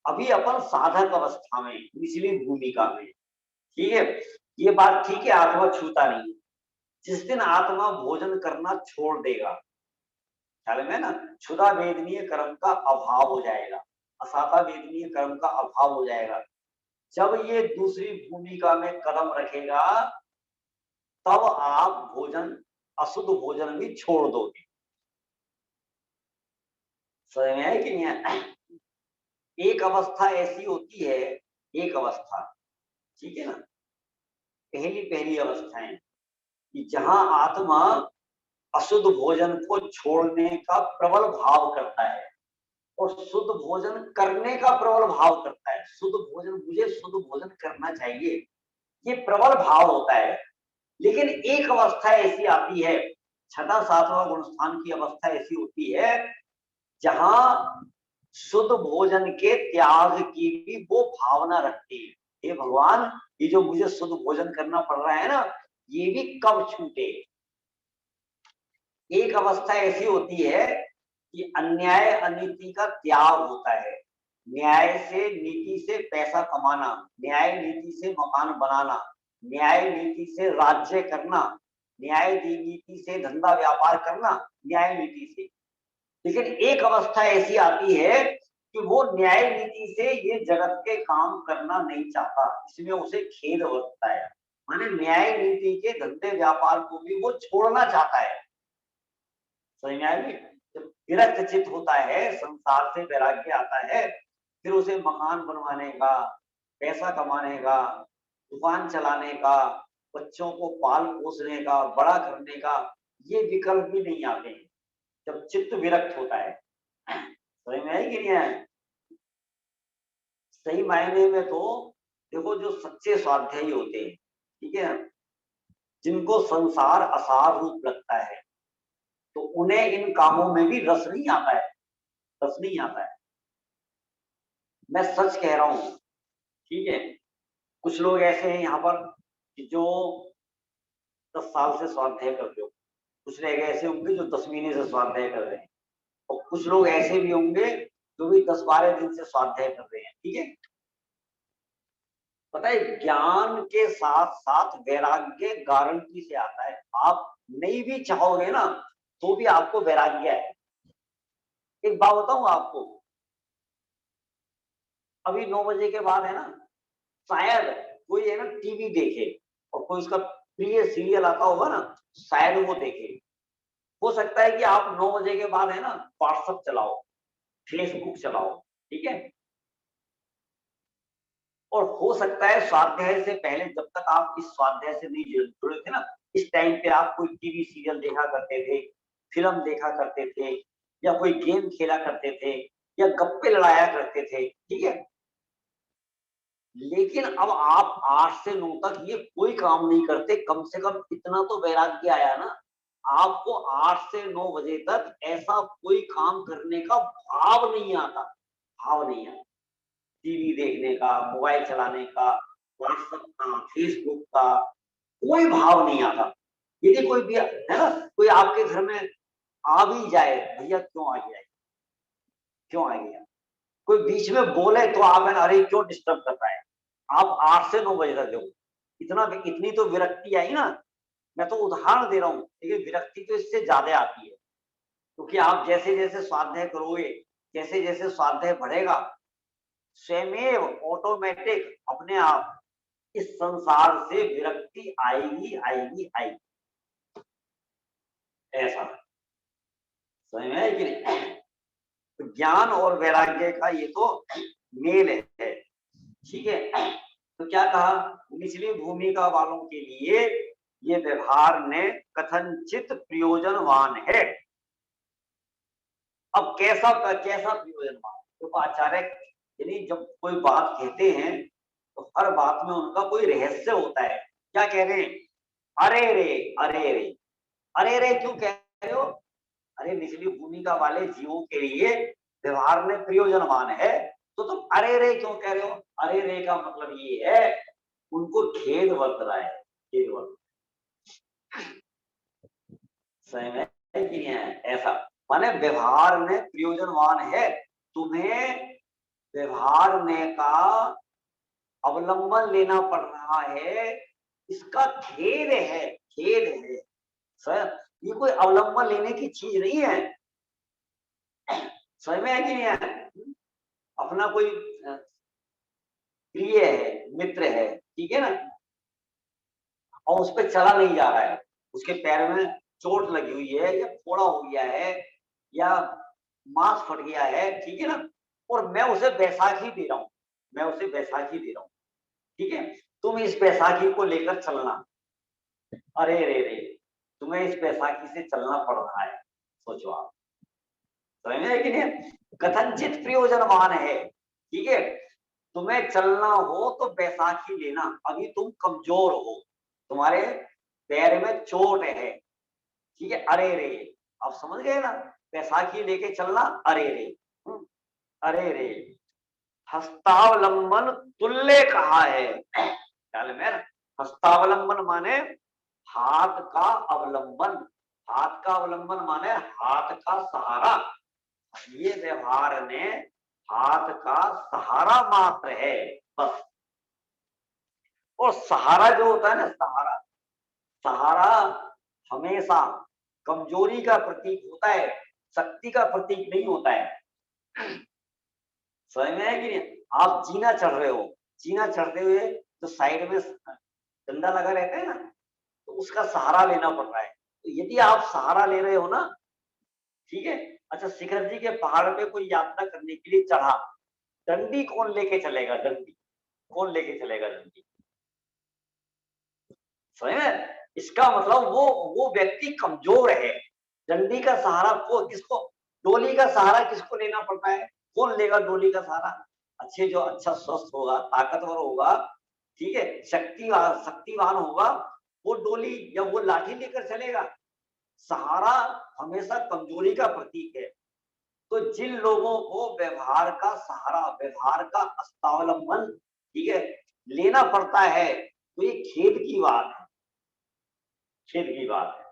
अभी अपन साधक अवस्था में, निचली भूमिका में, ठीक है, ये बात ठीक है, आत्मा छूता नहीं। जिस दिन आत्मा भोजन करना छोड़ देगा, ख्याल में ना, क्षुधा वेदनीय कर्म का अभाव हो जाएगा, असाता वेदनीय कर्म का अभाव हो जाएगा। जब ये दूसरी भूमिका में कदम रखेगा, तब आप भोजन, अशुद्ध भोजन भी छोड़ दोगे, समझ में है कि नहीं है? एक अवस्था ऐसी होती है, एक अवस्था, ठीक है ना, पहली पहली अवस्थाएं, कि जहां आत्मा अशुद्ध भोजन को छोड़ने का प्रबल भाव करता है और शुद्ध भोजन करने का प्रबल भाव करता है, शुद्ध भोजन, मुझे शुद्ध भोजन करना चाहिए, ये प्रबल भाव होता है। लेकिन एक अवस्था ऐसी आती है, छठा सातवां गुण स्थान की अवस्था ऐसी होती है, जहां शुद्ध भोजन के त्याग की भी वो भावना रखती है, हे भगवान, ये जो मुझे शुद्ध भोजन करना पड़ रहा है ना, ये भी कब छूटे। एक अवस्था ऐसी होती है कि अन्याय अनीति का त्याग होता है, न्याय से नीति से पैसा कमाना, न्याय नीति से मकान बनाना, न्याय नीति से राज्य करना, न्याय नीति से धंधा व्यापार करना, न्याय नीति से। लेकिन एक अवस्था ऐसी आती है कि वो न्याय नीति से ये जगत के काम करना नहीं चाहता, इसमें उसे खेद होता है, माने न्याय नीति के धंधे व्यापार को भी वो छोड़ना चाहता है, समझ में आएगी। जब विरक्त चित्त होता है, संसार से वैराग्य आता है, फिर उसे मकान बनवाने का, पैसा कमाने का, दुकान चलाने का, बच्चों को पाल पोसने का, बड़ा करने का, ये विकल्प भी नहीं आते हैं जब चित्त विरक्त होता है, समझ में आई कि नहीं है? सही मायने में तो देखो, जो सच्चे स्वाध्यायी होते हैं, ठीक है, जिनको संसार असार रूप लगता है, तो उन्हें इन कामों में भी रस नहीं आता है, रस नहीं आता है। मैं सच कह रहा हूँ, ठीक है। कुछ लोग ऐसे हैं यहाँ पर कि जो 10 साल से स्वाध्याय करते हो, कुछ लोग ऐसे होंगे जो 10 महीने से स्वाध्याय कर रहे हैं, और कुछ लोग ऐसे भी होंगे जो भी 10-12 दिन से स्वाध्याय कर रहे हैं, ठीक है। पता है, ज्ञान के साथ साथ वैराग्य गारंटी से आता है। आप नहीं भी चाहोगे ना तो भी आपको वैराग्य है। एक बात बताऊं आपको, अभी 9 बजे के बाद है ना, शायद कोई है ना टीवी देखे, और कोई उसका प्रिय सीरियल आता होगा ना, शायद वो देखे। हो सकता है कि आप 9 बजे के बाद है ना व्हाट्सएप चलाओ, फेसबुक चलाओ, ठीक है। और हो सकता है स्वाध्याय से पहले, जब तक आप इस स्वाध्याय से नहीं जुड़े थे ना, इस टाइम पे आप कोई टीवी सीरियल देखा करते थे, फिल्म देखा करते थे, या कोई गेम खेला करते थे, या गप्पे लड़ाया करते थे, ठीक है। लेकिन अब आप 8 से 9 तक ये कोई काम नहीं करते, कम से कम इतना तो वैराग्य आया ना। आपको 8 से 9 बजे तक ऐसा कोई काम करने का भाव नहीं आता, भाव नहीं आता। टीवी देखने का, मोबाइल चलाने का, व्हाट्सएप का, फेसबुक का कोई भाव नहीं आता। यदि कोई भी है ना, कोई आपके घर में आ भी जाए, भैया क्यों आ गया, क्यों आ गया, कोई बीच में बोले तो आप है ना, अरे क्यों डिस्टर्ब कर रहा है। आप 8 से 9 बजे तक देखो, इतना इतनी तो विरक्ति आई ना। मैं तो उदाहरण दे रहा हूँ, लेकिन विरक्ति तो इससे ज्यादा आती है, क्योंकि आप जैसे जैसे स्वाध्याय करोगे, जैसे जैसे स्वाध्याय बढ़ेगा, स्वयमेव ऑटोमेटिक अपने आप इस संसार से विरक्ति आएगी आएगी आएगी। ऐसा समझ में है कि नहीं? तो ज्ञान और वैराग्य का ये तो मेल है, ठीक है। तो क्या कहा, निचली भूमिका वालों के लिए ये व्यवहार ने कथनचित प्रयोजनवान है। अब कैसा कैसा प्रयोजनवान, तो आचार्य यानी जब कोई बात कहते हैं तो हर बात में उनका कोई रहस्य होता है। क्या कह रहे हैं, अरे रे, अरे रे, अरे रे क्यों कह रहे हो, अरे निचली भूमिका वाले जीवों के लिए व्यवहार में प्रयोजनवान है, तो तुम अरे रे क्यों कह रहे हो। अरे रे का मतलब ये है, उनको खेद वर्त रहा है, खेद वर्त, सही में है कि नहीं है। ऐसा माने व्यवहार में प्रयोजनवान है, तुम्हें व्यवहार में का अवलंबन लेना पड़ रहा है, इसका खेद है, खेद है सर। ये कोई अवलंबन लेने की चीज नहीं है, समझ में है कि नहीं है। अपना कोई प्रिय है, मित्र है, ठीक है ना, और उस पर चला नहीं जा रहा है, उसके पैर में चोट लगी हुई है, या फोड़ा हो गया है, या मांस फट गया है, ठीक है ना, और मैं उसे बैसाखी दे रहा हूं, मैं उसे बैसाखी दे रहा हूं, ठीक है। तुम इस बैसाखी को लेकर चलना, अरे रे रे, तुम्हें इस बैसाखी से चलना पड़ रहा है, सोचो आप, समझ में है कि नहीं। कथनचित प्रयोजनवान है, ठीक है। तुम्हें चलना हो तो बैसाखी लेना, अभी तुम कमजोर हो, तुम्हारे पैर में चोट है, ठीक है। अरे रे, आप समझ गए ना, बैसाखी लेके चलना, अरे रे, अरे रे, हस्तावलंबन तुल्य कहा है, ख्याल में ना। हस्तावलंबन माने हाथ का अवलंबन, हाथ का अवलंबन माने हाथ का सहारा। ये व्यवहार ने हाथ का सहारा मात्र है, बस। और सहारा जो होता है ना, सहारा, सहारा हमेशा कमजोरी का प्रतीक होता है, शक्ति का प्रतीक नहीं होता है, समझ में है कि नहीं। आप जीना चढ़ रहे हो, जीना चढ़ते हुए जो साइड में डंडा लगा रहता है ना, तो उसका सहारा लेना पड़ रहा है। तो यदि आप सहारा ले रहे हो ना, ठीक है। अच्छा, शिखर जी के पहाड़ पे कोई यात्रा करने के लिए चढ़ा, डंडी कौन लेके चलेगा, डंडी कौन लेके चलेगा, डंडी, समझ में। इसका मतलब वो व्यक्ति कमजोर है। डंडी का सहारा को किसको, डोली का सहारा किसको लेना पड़ता है, कौन लेगा डोली का सहारा, अच्छे जो अच्छा स्वस्थ होगा, ताकतवर होगा, ठीक है, शक्तिवान शक्तिवान होगा, वो डोली या वो लाठी लेकर चलेगा। सहारा हमेशा कमजोरी का प्रतीक है, तो जिन लोगों को व्यवहार का सहारा, व्यवहार का अस्तावलंबन, ठीक है, लेना पड़ता है, तो ये खेद की बात है, खेद की बात है।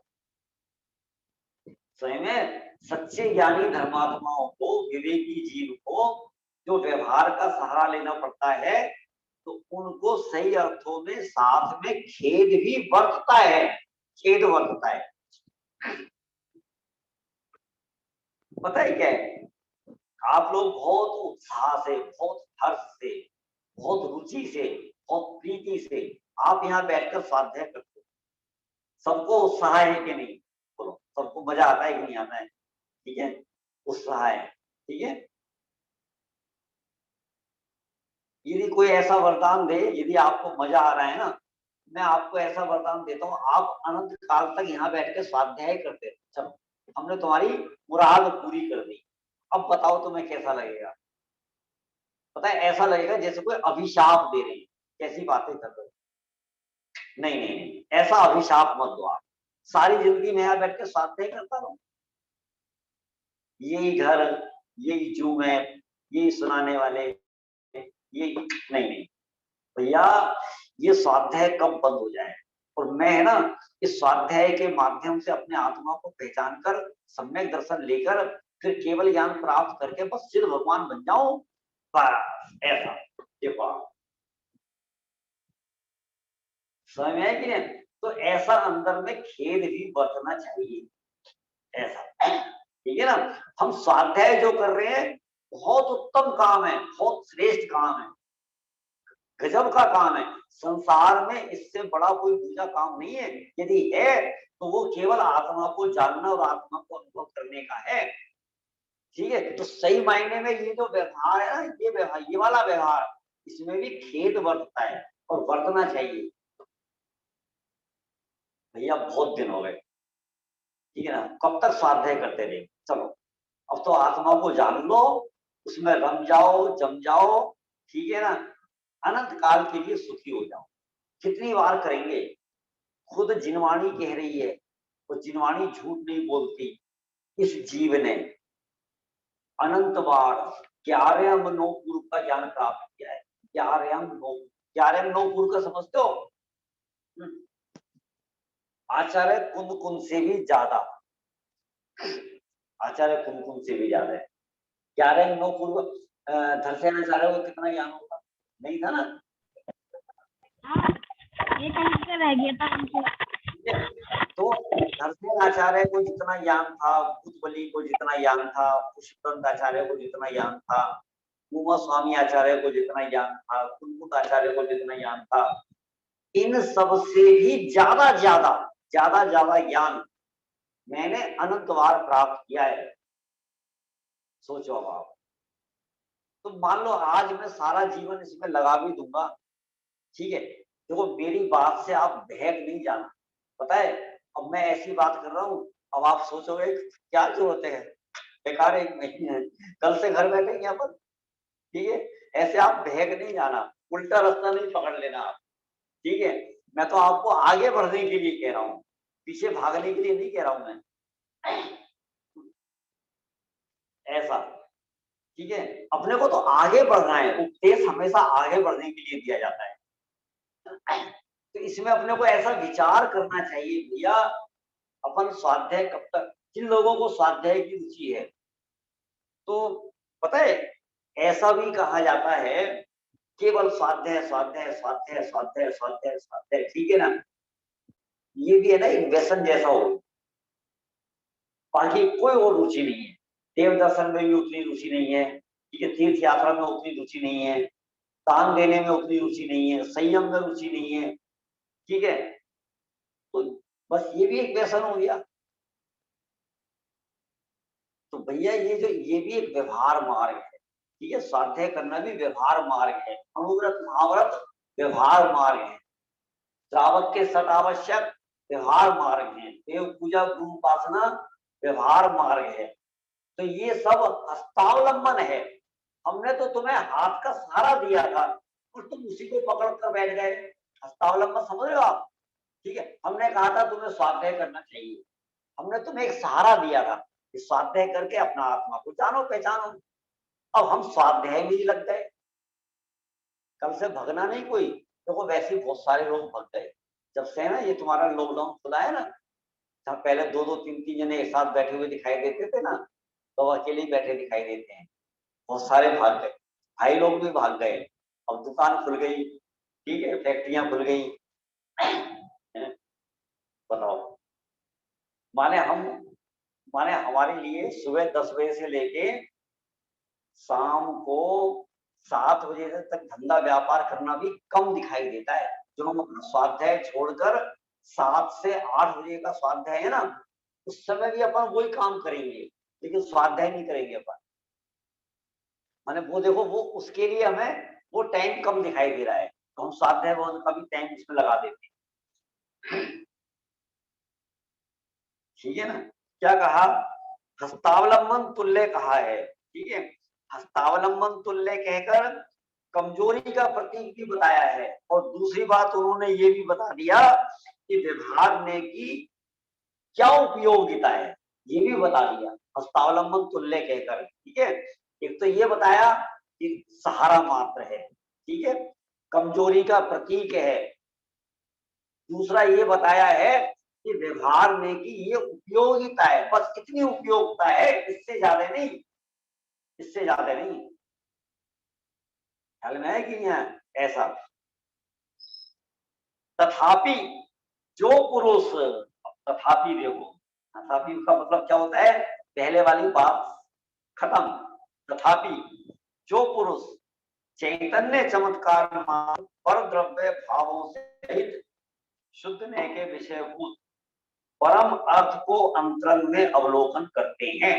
सही में सच्चे ज्ञानी धर्मात्माओं को, विवेकी जीव को जो व्यवहार का सहारा लेना पड़ता है, तो उनको सही अर्थों में साथ में खेद भी बरतता है, खेद बरतता है। पता है क्या है, आप लोग बहुत उत्साह से, बहुत हर्ष से, बहुत रुचि से, बहुत प्रीति से आप यहाँ बैठकर स्वाध्याय करते हो। सबको उत्साह है कि नहीं? बोलो, सबको मजा आता है कि नहीं आता है? ठीक है, उत्साह है, ठीक है। यदि कोई ऐसा वरदान दे, यदि आपको मजा आ रहा है ना, मैं आपको ऐसा वरदान देता हूँ, आप अनंत काल तक यहाँ बैठ के स्वाध्याय करते रहो। चलो, हमने तुम्हारी मुराद पूरी कर दी। अब बताओ तुम्हें कैसा लगेगा? पता है, ऐसा लगेगा जैसे कोई अभिशाप दे रही है। कैसी बातें कर रहे हो? नहीं नहीं नहीं, ऐसा अभिशाप मत दो आप। सारी जिंदगी में यहाँ बैठ के स्वाध्याय करता रहो, यही घर, यही जू है, यही सुनाने वाले, ये नहीं नहीं भैया, ये स्वाध्याय कब बंद हो जाए? और मैं है ना, इस स्वाध्याय के माध्यम से अपने आत्मा को पहचान कर, सम्यक दर्शन लेकर, फिर केवल ज्ञान प्राप्त करके बस सिद्ध भगवान बन जाऊं, बस ऐसा। देखो समझ में है कि नहीं? तो ऐसा अंदर में खेद भी बरतना चाहिए, ऐसा, ठीक है ना। हम स्वाध्याय जो कर रहे हैं, बहुत उत्तम काम है, बहुत श्रेष्ठ काम है, गजब का काम है। संसार में इससे बड़ा कोई दूसरा काम नहीं है। यदि है तो वो केवल आत्मा को जानना और आत्मा को अनुभव करने का है, ठीक है। तो सही मायने में ये जो व्यवहार है ना, ये व्यवहार, ये वाला व्यवहार, इसमें भी खेद बरतता है और बरतना चाहिए। भैया बहुत दिन हो गए, ठीक है ना, कब तक स्वाध्याय करते रहे? चलो, अब तो आत्मा को जान लो, उसमें रम जाओ, जम जाओ, ठीक है ना, अनंत काल के लिए सुखी हो जाओ। कितनी बार करेंगे? खुद जिनवाणी कह रही है, वो जिनवाणी झूठ नहीं बोलती। इस जीव ने अनंत बार 11 नौ पूर्व का ज्ञान प्राप्त किया है। 11 नौ पूर्व का समझते हो? आचार्य कुंद कुंद से भी ज्यादा, आचार्य कुंद कुंद से भी ज्यादा है। 11 नौ पूर्व धरसेन आचार्य को कितना ज्ञान होगा? नहीं था ना? ये कहीं पे रह गया था हमसे। तो धरसेन आचार्य को जितना ज्ञान था, भूतबली को जितना ज्ञान था, पुष्पदंत आचार्य को जितना ज्ञान था, उमा स्वामी आचार्य को जितना ज्ञान था, कुलमुत आचार्य को जितना ज्ञान था, इन सब से भी ज्यादा ज्यादा ज्यादा ज्यादा ज्ञान मैंने अनंत बार प्राप्त किया है। सोचो अब आप, तो मान लो आज मैं सारा जीवन इसमें लगा भी दूंगा, ठीक है। देखो, मेरी बात से आप बहक नहीं जाना, पता है। अब मैं ऐसी बात कर रहा हूँ, अब आप सोचोगे क्या जरूरत है, बेकार है, नहीं है, कल से घर बैठे यहाँ पर, ठीक है। ऐसे आप बहक नहीं जाना, उल्टा रास्ता नहीं पकड़ लेना आप, ठीक है। मैं तो आपको आगे बढ़ने के लिए कह रहा हूँ, पीछे भागने के लिए नहीं कह रहा हूं मैं, ऐसा, ठीक है। अपने को तो आगे बढ़ना है, उपदेश हमेशा आगे बढ़ने के लिए दिया जाता है। तो इसमें अपने को ऐसा विचार करना चाहिए, भैया अपन स्वाध्याय कब तक, जिन लोगों को स्वाध्याय की रुचि है, तो पता है, ऐसा भी कहा जाता है, केवल स्वाध्याय स्वाध्याय स्वाध्याय स्वाध्याय स्वाध्याय स्वाध्याय, ठीक है ना, ये भी है ना एक व्यसन जैसा हो, बाकी कोई और रुचि नहीं है। देव दर्शन में भी उतनी रुचि नहीं है, ठीक है, तीर्थ यात्रा में उतनी रुचि नहीं है, दान देने में उतनी रुचि नहीं है, संयम में रुचि नहीं है, ठीक है। तो बस ये भी एक व्यसन हो गया। तो भैया ये भी एक व्यवहार मार्ग है, ठीक है। स्वाध्याय करना भी व्यवहार मार्ग है, अनुव्रत महाव्रत व्यवहार मार्ग है, श्रावक के सत आवश्यक व्यवहार मार्ग है, देव पूजा गुरु उपासना व्यवहार मार्ग है। तो ये सब हस्तावलंबन है। हमने तो तुम्हें हाथ का सहारा दिया था और तुम उसी को पकड़ कर बैठ गए। हस्तावलंबन समझ रहे हो आप? ठीक है, हमने कहा था तुम्हें स्वाध्याय करना चाहिए, हमने तुम्हें एक सहारा दिया था, स्वाध्याय करके अपना आत्मा को जानो पहचानो। अब हम स्वाध्याय में ही लग गए, कल से भगना नहीं कोई। देखो वैसे ही बहुत सारे लोग भग गए जब से ना ये तुम्हारा लॉकडाउन खुला है ना। जहाँ पहले दो दो तीन तीन जने एक साथ बैठे हुए दिखाई देते थे ना, तो अकेले ही बैठे दिखाई देते हैं। बहुत सारे भाग गए, भाई लोग भी भाग गए। अब दुकान खुल गई, ठीक है, फैक्ट्रियां खुल गई। बताओ, माने हम, माने हमारे लिए सुबह 10 बजे से लेके शाम को 7 बजे तक धंधा व्यापार करना भी कम दिखाई देता है। जो हम अपना स्वाध्याय छोड़कर 7 से 8 बजे का स्वाध्याय है ना, उस समय भी अपन वही काम करेंगे, लेकिन स्वाध्याय नहीं करेंगे अपन। माने वो देखो, वो उसके लिए हमें वो टाइम कम दिखाई दे रहा है, तो हम स्वाध्याय का भी टाइम उसमें लगा देते हैं। ठीक है ना। क्या कहा, हस्तावलंबन तुल्य कहा है, ठीक है। हस्तावलंबन तुल्य कहकर कमजोरी का प्रतीक भी बताया है, और दूसरी बात उन्होंने ये भी बता दिया कि व्यवहार की क्या उपयोगिता है, ये भी बता दिया हस्तावलंबन तुल्य कहकर, ठीक है। एक तो ये बताया कि सहारा मात्र है, ठीक है, कमजोरी का प्रतीक है। दूसरा ये बताया है कि व्यवहार की ये उपयोगिता है, बस इतनी उपयोगिता है, इससे ज्यादा नहीं, इससे ज्यादा नहीं। ख्याल में है कि नहीं है ऐसा। तथापि जो पुरुष, तथापि देखो, तथापि का मतलब क्या होता है, पहले वाली बात खत्म। तथापि जो पुरुष चैतन्य चमत्कार पर द्रव्य भावों से रहित शुद्ध न्याय के विषयभूत परम अर्थ को अंतरंग में अवलोकन करते हैं।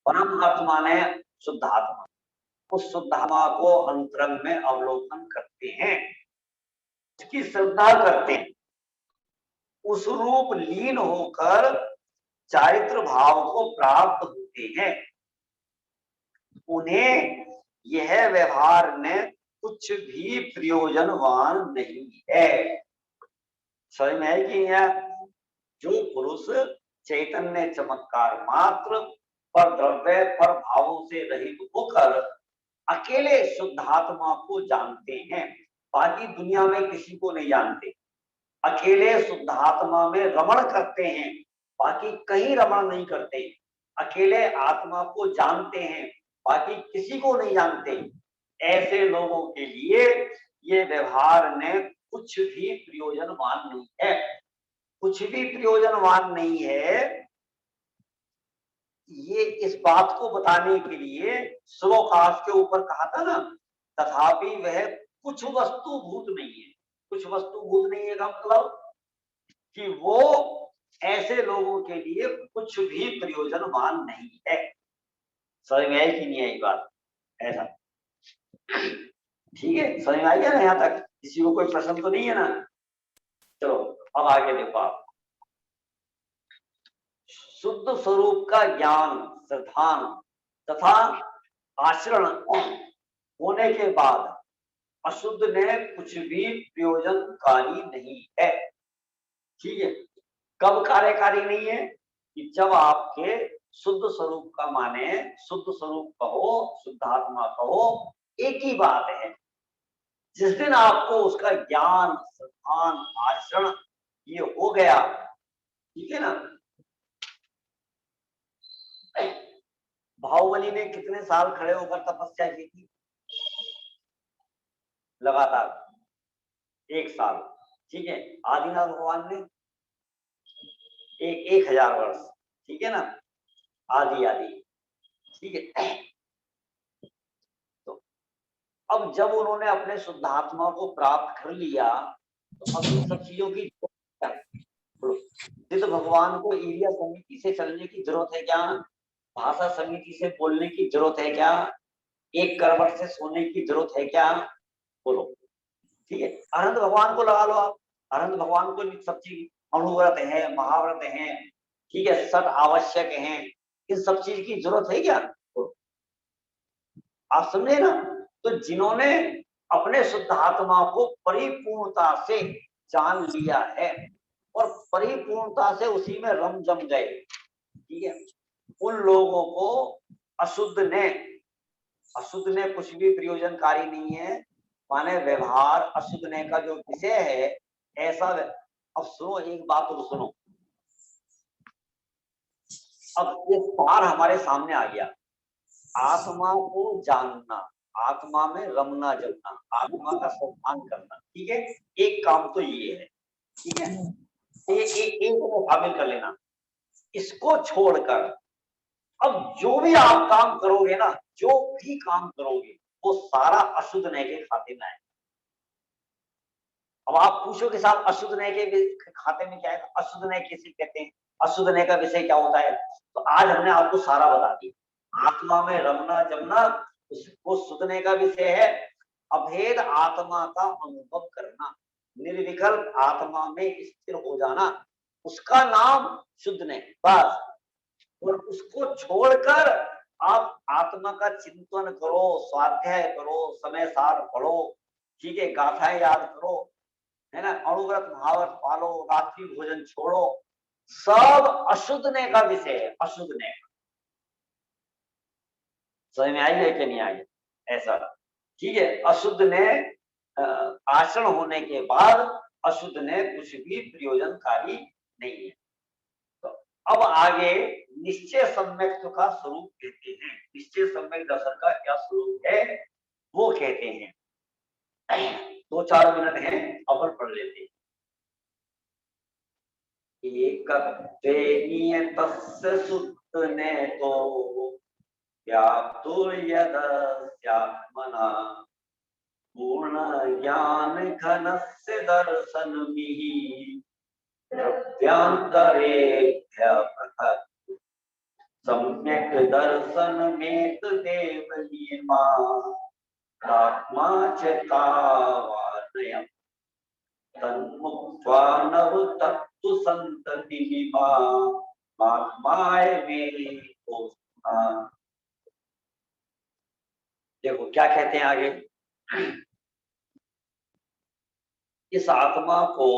परम अर्थ माने शुद्धात्मा, उस शुद्धात्मा को अंतरंग में अवलोकन करते हैं, उसकी श्रद्धा करते हैं, उस रूप लीन होकर चारित्र भाव को प्राप्त होते हैं। उन्हें यह व्यवहार में कुछ भी प्रयोजनवान नहीं है। समझ में है कि यह जो पुरुष चैतन्य चमत्कार मात्र पर द्रव्य पर भावों से रहित होकर अकेले शुद्धात्मा को जानते हैं, बाकी दुनिया में किसी को नहीं जानते, अकेले शुद्धात्मा में रमण करते हैं, बाकी कहीं रमण नहीं करते, अकेले आत्मा को जानते हैं, बाकी किसी को नहीं जानते, ऐसे लोगों के लिए ये व्यवहार में कुछ भी प्रयोजनवान नहीं है। कुछ भी प्रयोजनवान नहीं है, ये इस बात को बताने के लिए श्लोकास के ऊपर कहा था ना, तथापि वह कुछ वस्तुभूत नहीं है। कुछ वस्तुभूत नहीं है का मतलब कि वो ऐसे लोगों के लिए कुछ भी प्रयोजनवान नहीं है। समझ में आई कि नहीं आई बात, ऐसा। ठीक है, समझ में आ गया ना यहाँ तक, किसी को कोई प्रश्न तो नहीं है ना। चलो अब आगे देखो आप। शुद्ध स्वरूप का ज्ञान, श्रद्धान तथा आचरण होने के बाद अशुद्ध में कुछ भी प्रयोजनकारी नहीं है। ठीक है, कब कार्यकारी नहीं है, कि जब आपके शुद्ध स्वरूप का माने, शुद्ध स्वरूप कहो, शुद्धात्मा कहो, एक ही बात है। जिस दिन आपको उसका ज्ञान, श्रद्धान, आचरण ये हो गया, ठीक है ना। बाहुबली ने कितने साल खड़े होकर तपस्या की थी, लगातार 1 साल, ठीक है। आदिनाथ भगवान ने 1000 वर्ष, ठीक है ना, आदि आदि, ठीक है। तो अब जब उन्होंने अपने शुद्धात्मा को प्राप्त कर लिया, तो अब इन सब चीजों की सिद्ध भगवान को एरिया समिति से चलने की जरूरत है क्या, भाषा समिति से बोलने की जरूरत है क्या, एक करवट से सोने की जरूरत है क्या, बोलो। ठीक है, अनंत भगवान को लगा लो आप, अनंत भगवान को सब चीज अनुव्रत है, महाव्रत है, ठीक है, सत आवश्यक है, इन सब चीज की जरूरत है क्या, आप समझे ना। तो जिन्होंने अपने शुद्धात्मा को परिपूर्णता से जान लिया है और परिपूर्णता से उसी में रम जम गए, ठीक है, उन लोगों को अशुद्ध ने कुछ भी प्रयोजनकारी नहीं है, माने व्यवहार अशुद्ध ने का जो विषय है ऐसा। अब सुनो एक बात तो सुनो, अब ये पार हमारे सामने आ गया, आत्मा को जानना, आत्मा में रमना जमना, आत्मा का सम्मान करना, ठीक है, एक काम तो ये है, ठीक है, एक को शामिल कर लेना। इसको छोड़कर अब जो भी आप काम करोगे ना, जो भी काम करोगे वो सारा अशुद्ध नय के खाते में है। अब आप पूछोगे साहब अशुद्ध नय के खाते में क्या है, अशुद्ध नय किसे कहते हैं, अशुद्ध नय का विषय क्या होता है, तो आज हमने आपको सारा बता दिया। आत्मा में रमना जमना उसको शुद्ध नय का विषय है। अभेद आत्मा का अनुभव करना, निर्विकल्प आत्मा में स्थिर हो जाना, उसका नाम शुद्ध नय, बस। और उसको छोड़कर आप आत्मा का चिंतन करो, स्वाध्याय करो, समय सार पढ़ो, ठीक है, गाथाएं याद करो, है ना, अणुव्रत महाव्रत पालो, रात्रि भोजन छोड़ो, सब अशुद्ध ने का विषय है, अशुद्ध ने का। समझ में आई है कि नहीं आई है, ऐसा, ठीक है। अशुद्ध ने आचरण होने के बाद अशुद्ध ने कुछ भी प्रयोजनकारी नहीं है। तो अब आगे निश्चय सम्यक्त्व का स्वरूप कहते हैं, निश्चय सम्यक दर्शन का क्या स्वरूप है वो कहते हैं। 2-4 मिनट है, अपन पढ़ लेते हैं। एकत्वे नियतस्य सुत्तने तो व्याप्तुर्यदस्यात्मना पूर्ण ज्ञान घनस्य दर्शनमिहि द्रव्यांतरेभ्य पृथक् सम्यक् दर्शनमेतदेव नियमा आत्मा च तावानयम् तन्मुक्त्वा नवतत्तु सन्ततिमिमा आत्माय मे कोस्मा। देखो क्या कहते हैं आगे, इस आत्मा को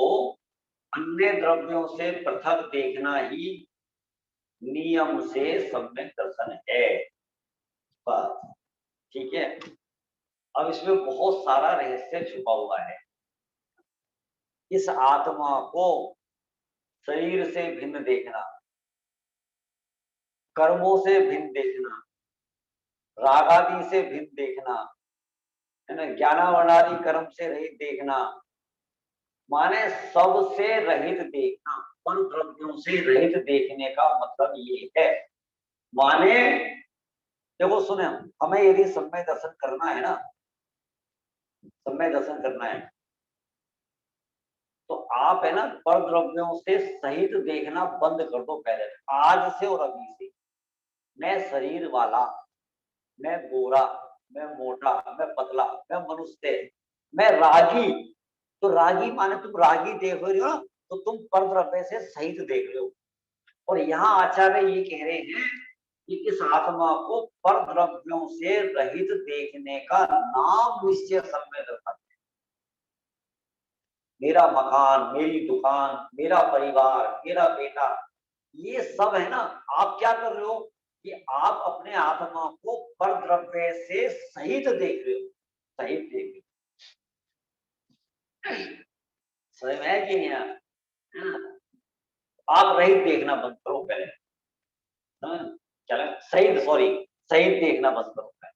अन्य द्रव्यों से पृथक देखना ही नियम से सम्यक दर्शन है, बस, ठीक है। अब इसमें बहुत सारा रहस्य छुपा हुआ है। इस आत्मा को शरीर से भिन्न देखना, कर्मों से भिन्न देखना, रागादि से भिन्न देखना, है ना, ज्ञानावर्णादि कर्म से रहित देखना, माने सबसे रहित देखना, पर द्रव्यों से रहित देखने का मतलब ये है। माने देखो सुने, हमें यदि सम्यक दर्शन करना है ना, सम्यक दर्शन करना है तो आप है ना पर द्रव्यों से सहित देखना बंद कर दो पहले, आज से और अभी से। मैं शरीर वाला, मैं गोरा, मैं मोटा, मैं पतला, मैं मनुष्य, मैं रागी, तो रागी माने तुम रागी देख रहे हो ना, तो तुम पर द्रव्य से सहित देख रहे हो। और यहाँ आचार्य ये कह रहे हैं कि इस आत्मा को पर द्रव्यों से रहित देखने का नाम निश्चय सम्यक दर्शन है। मेरा मकान, मेरी दुकान, मेरा परिवार, मेरा बेटा, ये सब है ना, आप क्या कर रहे हो कि आप अपने आत्मा को पर द्रव्य से सहित देख रहे हो, सहित देख रहे हो। समझ में है कि नहीं, है ना, आप रहित देखना बंद करो पहले, चलो सहित, सॉरी, सहित देखना बंद करो पहले,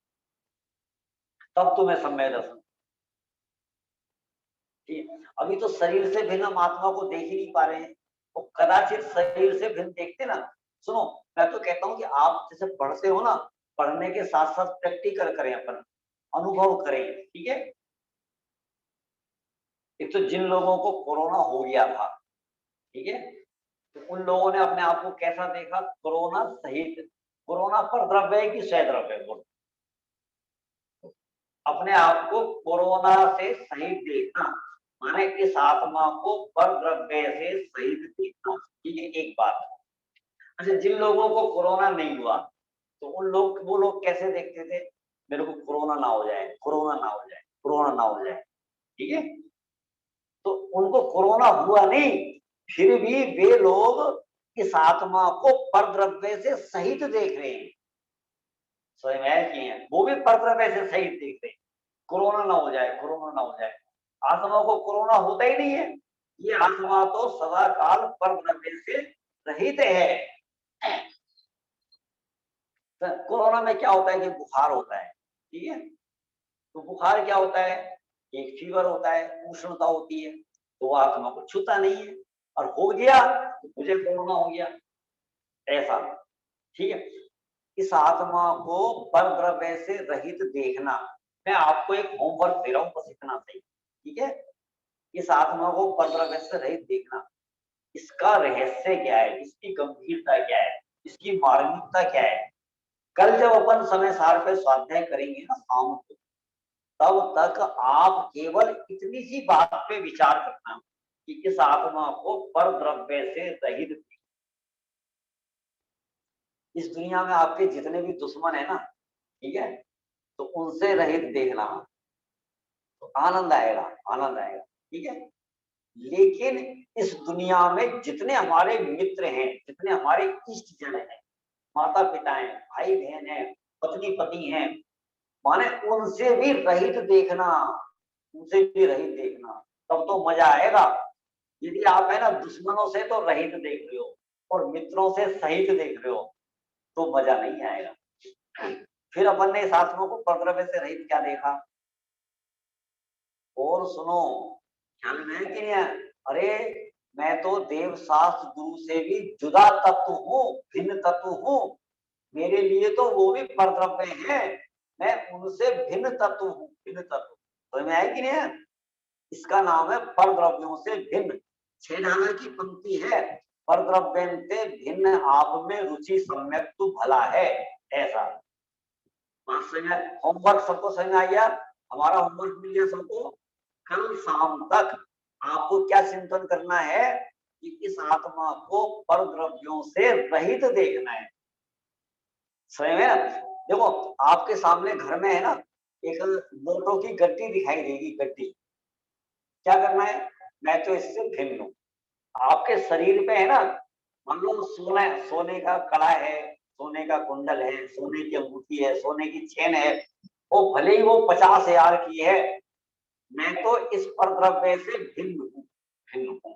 तब तुम्हें सम्यक दर्शन। अभी तो शरीर से भिन्न हम आत्मा को देख ही नहीं पा रहे हैं, तो कदाचित शरीर से भिन्न देखते ना। सुनो, मैं तो कहता हूँ कि आप जैसे पढ़ते हो ना, पढ़ने के साथ साथ प्रैक्टिकल करें, अपन अनुभव करें, ठीक है। एक तो जिन लोगों को कोरोना हो गया था, ठीक है, तो उन लोगों ने अपने आप को कैसा देखा, कोरोना सहित, कोरोना पर द्रव्य है कि सह द्रव्य, अपने आप को कोरोना से सहित देखना, माने इस आत्मा को पर द्रव्य से सहित देखना, ठीक है, एक बात। अच्छा, जिन लोगों को कोरोना नहीं हुआ तो वो लोग कैसे देखते थे, मेरे को कोरोना ना हो जाए, कोरोना ना हो जाए, कोरोना ना हो जाए, ठीक है। तो उनको कोरोना हुआ नहीं, फिर भी वे लोग इस आत्मा को परद्रव्य से सहित देख रहे हैं। स्वयं किए हैं वो भी परद्रव्य से सहित देख रहे हैं। कोरोना ना हो जाए, कोरोना ना हो जाए। आत्मा को कोरोना होता ही नहीं है। ये आत्मा तो सदा काल परद्रव्य से रहित है। तो कोरोना में क्या होता है कि बुखार होता है, ठीक है। तो बुखार क्या होता है, एक फीवर होता है, उष्णता होती है, तो वो आत्मा को छूता नहीं है। और हो गया तो मुझे कोरोना हो गया, ऐसा, ठीक है। इस आत्मा को परद्रव्य से रहित देखना, मैं आपको एक होमवर्क दे रहा हूं, बस इतना सही, ठीक है। इस आत्मा को परद्रव्य से रहित देखना, इसका रहस्य क्या है, इसकी गंभीरता क्या है, इसकी मार्मिकता क्या है। कल जब अपन समय सार पे स्वाध्याय करेंगे ना शाम को, तब तक आप केवल इतनी सी बात पे विचार करना कि इस आत्मा को परद्रव्य से रहित, इस दुनिया में आपके जितने भी दुश्मन है ना, ठीक है, तो उनसे रहित देखना, तो आनंद आएगा, आनंद आएगा, ठीक है। लेकिन इस दुनिया में जितने हमारे मित्र हैं, जितने हमारे इष्ट जन हैं, माता पिता हैं, भाई बहन हैं, पत्नी पति हैं, माने उनसे भी रहित देखना, उनसे भी रहित देखना, तब तो मजा आएगा। यदि आप है ना दुश्मनों से तो रहित देख रहे हो और मित्रों से सहित देख रहे हो, तो मजा नहीं आएगा। फिर अपन ने इस आत्मा को परद्रव्य से रहित क्या देखा, और सुनो, ख्याल में है कि नहीं है? अरे मैं तो देव शास्त्र गुरु से भी जुदा तत्व हूँ, भिन्न तत्व हूँ, मेरे लिए तो वो भी परद्रव्य है, मैं उनसे भिन्न तत्व हूँ, भिन्न तत्व। तो में है कि नहीं है? इसका नाम है परद्रव्यों से भिन्न। 6 डाला की पंक्ति है, परद्रव्यंते भिन्न आप में रुचि सम्यक तू भला है, ऐसा। होमवर्क सबको समझ में आ गया? हमारा होमवर्क मिल गया सबको। कल शाम तक आपको क्या चिंतन करना है कि इस आत्मा को परद्रव्यों से रहित देखना है। सही है ना? देखो आपके सामने घर में है ना एक नोटों की गड्डी दिखाई देगी, गड्डी। क्या करना है, मैं तो इससे भिन्न हूं। आपके शरीर पे है ना, मान लो सोने का कड़ा है, सोने का कुंडल है, सोने की अंगूठी है, सोने की चेन है, वो भले ही वो 50,000 की है, मैं तो इस परद्रव्य से भिन्न हूं, भिन्न हूं,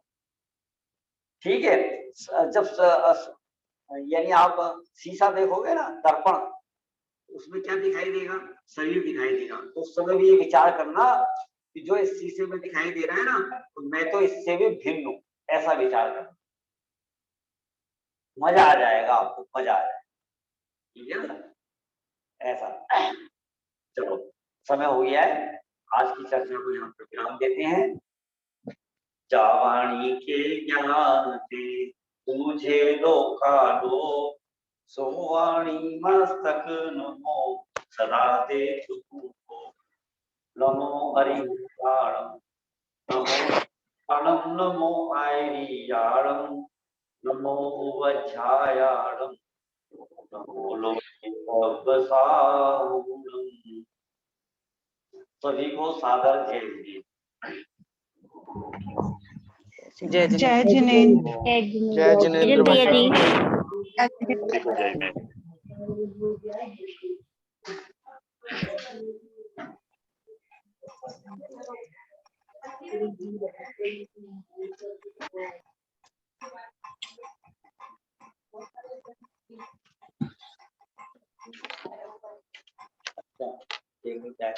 ठीक है। जब यानी आप शीशा देखोगे ना, दर्पण, उसमें क्या दिखाई देगा, शरीर दिखाई देगा। तो उस समय भी ये विचार करना कि जो इस शीशे में दिखाई दे रहा है ना, तो मैं तो इससे भी भिन्न हूं, ऐसा विचार करना। मजा आ जाएगा आपको, मजा आ जाएगा, ठीक है ना, ऐसा। चलो समय हो गया है, आज की चर्चा को यहाँ पर विराम देते हैं। जावाणी के ज्ञान से तुझे लोका लो, सोवाणी मस्तक नमो सदा दे तुमको। नमो हरियाणम, नमो अणम, नमो आयरियाणम, नमो वज्रायाणम, नमो लोके सभी को सादर जय जी। जय जय जिनेन्द्र। जिनेन्द्र। जय जिनेन्द्र भैया जी। अच्छा, एक मिनट है।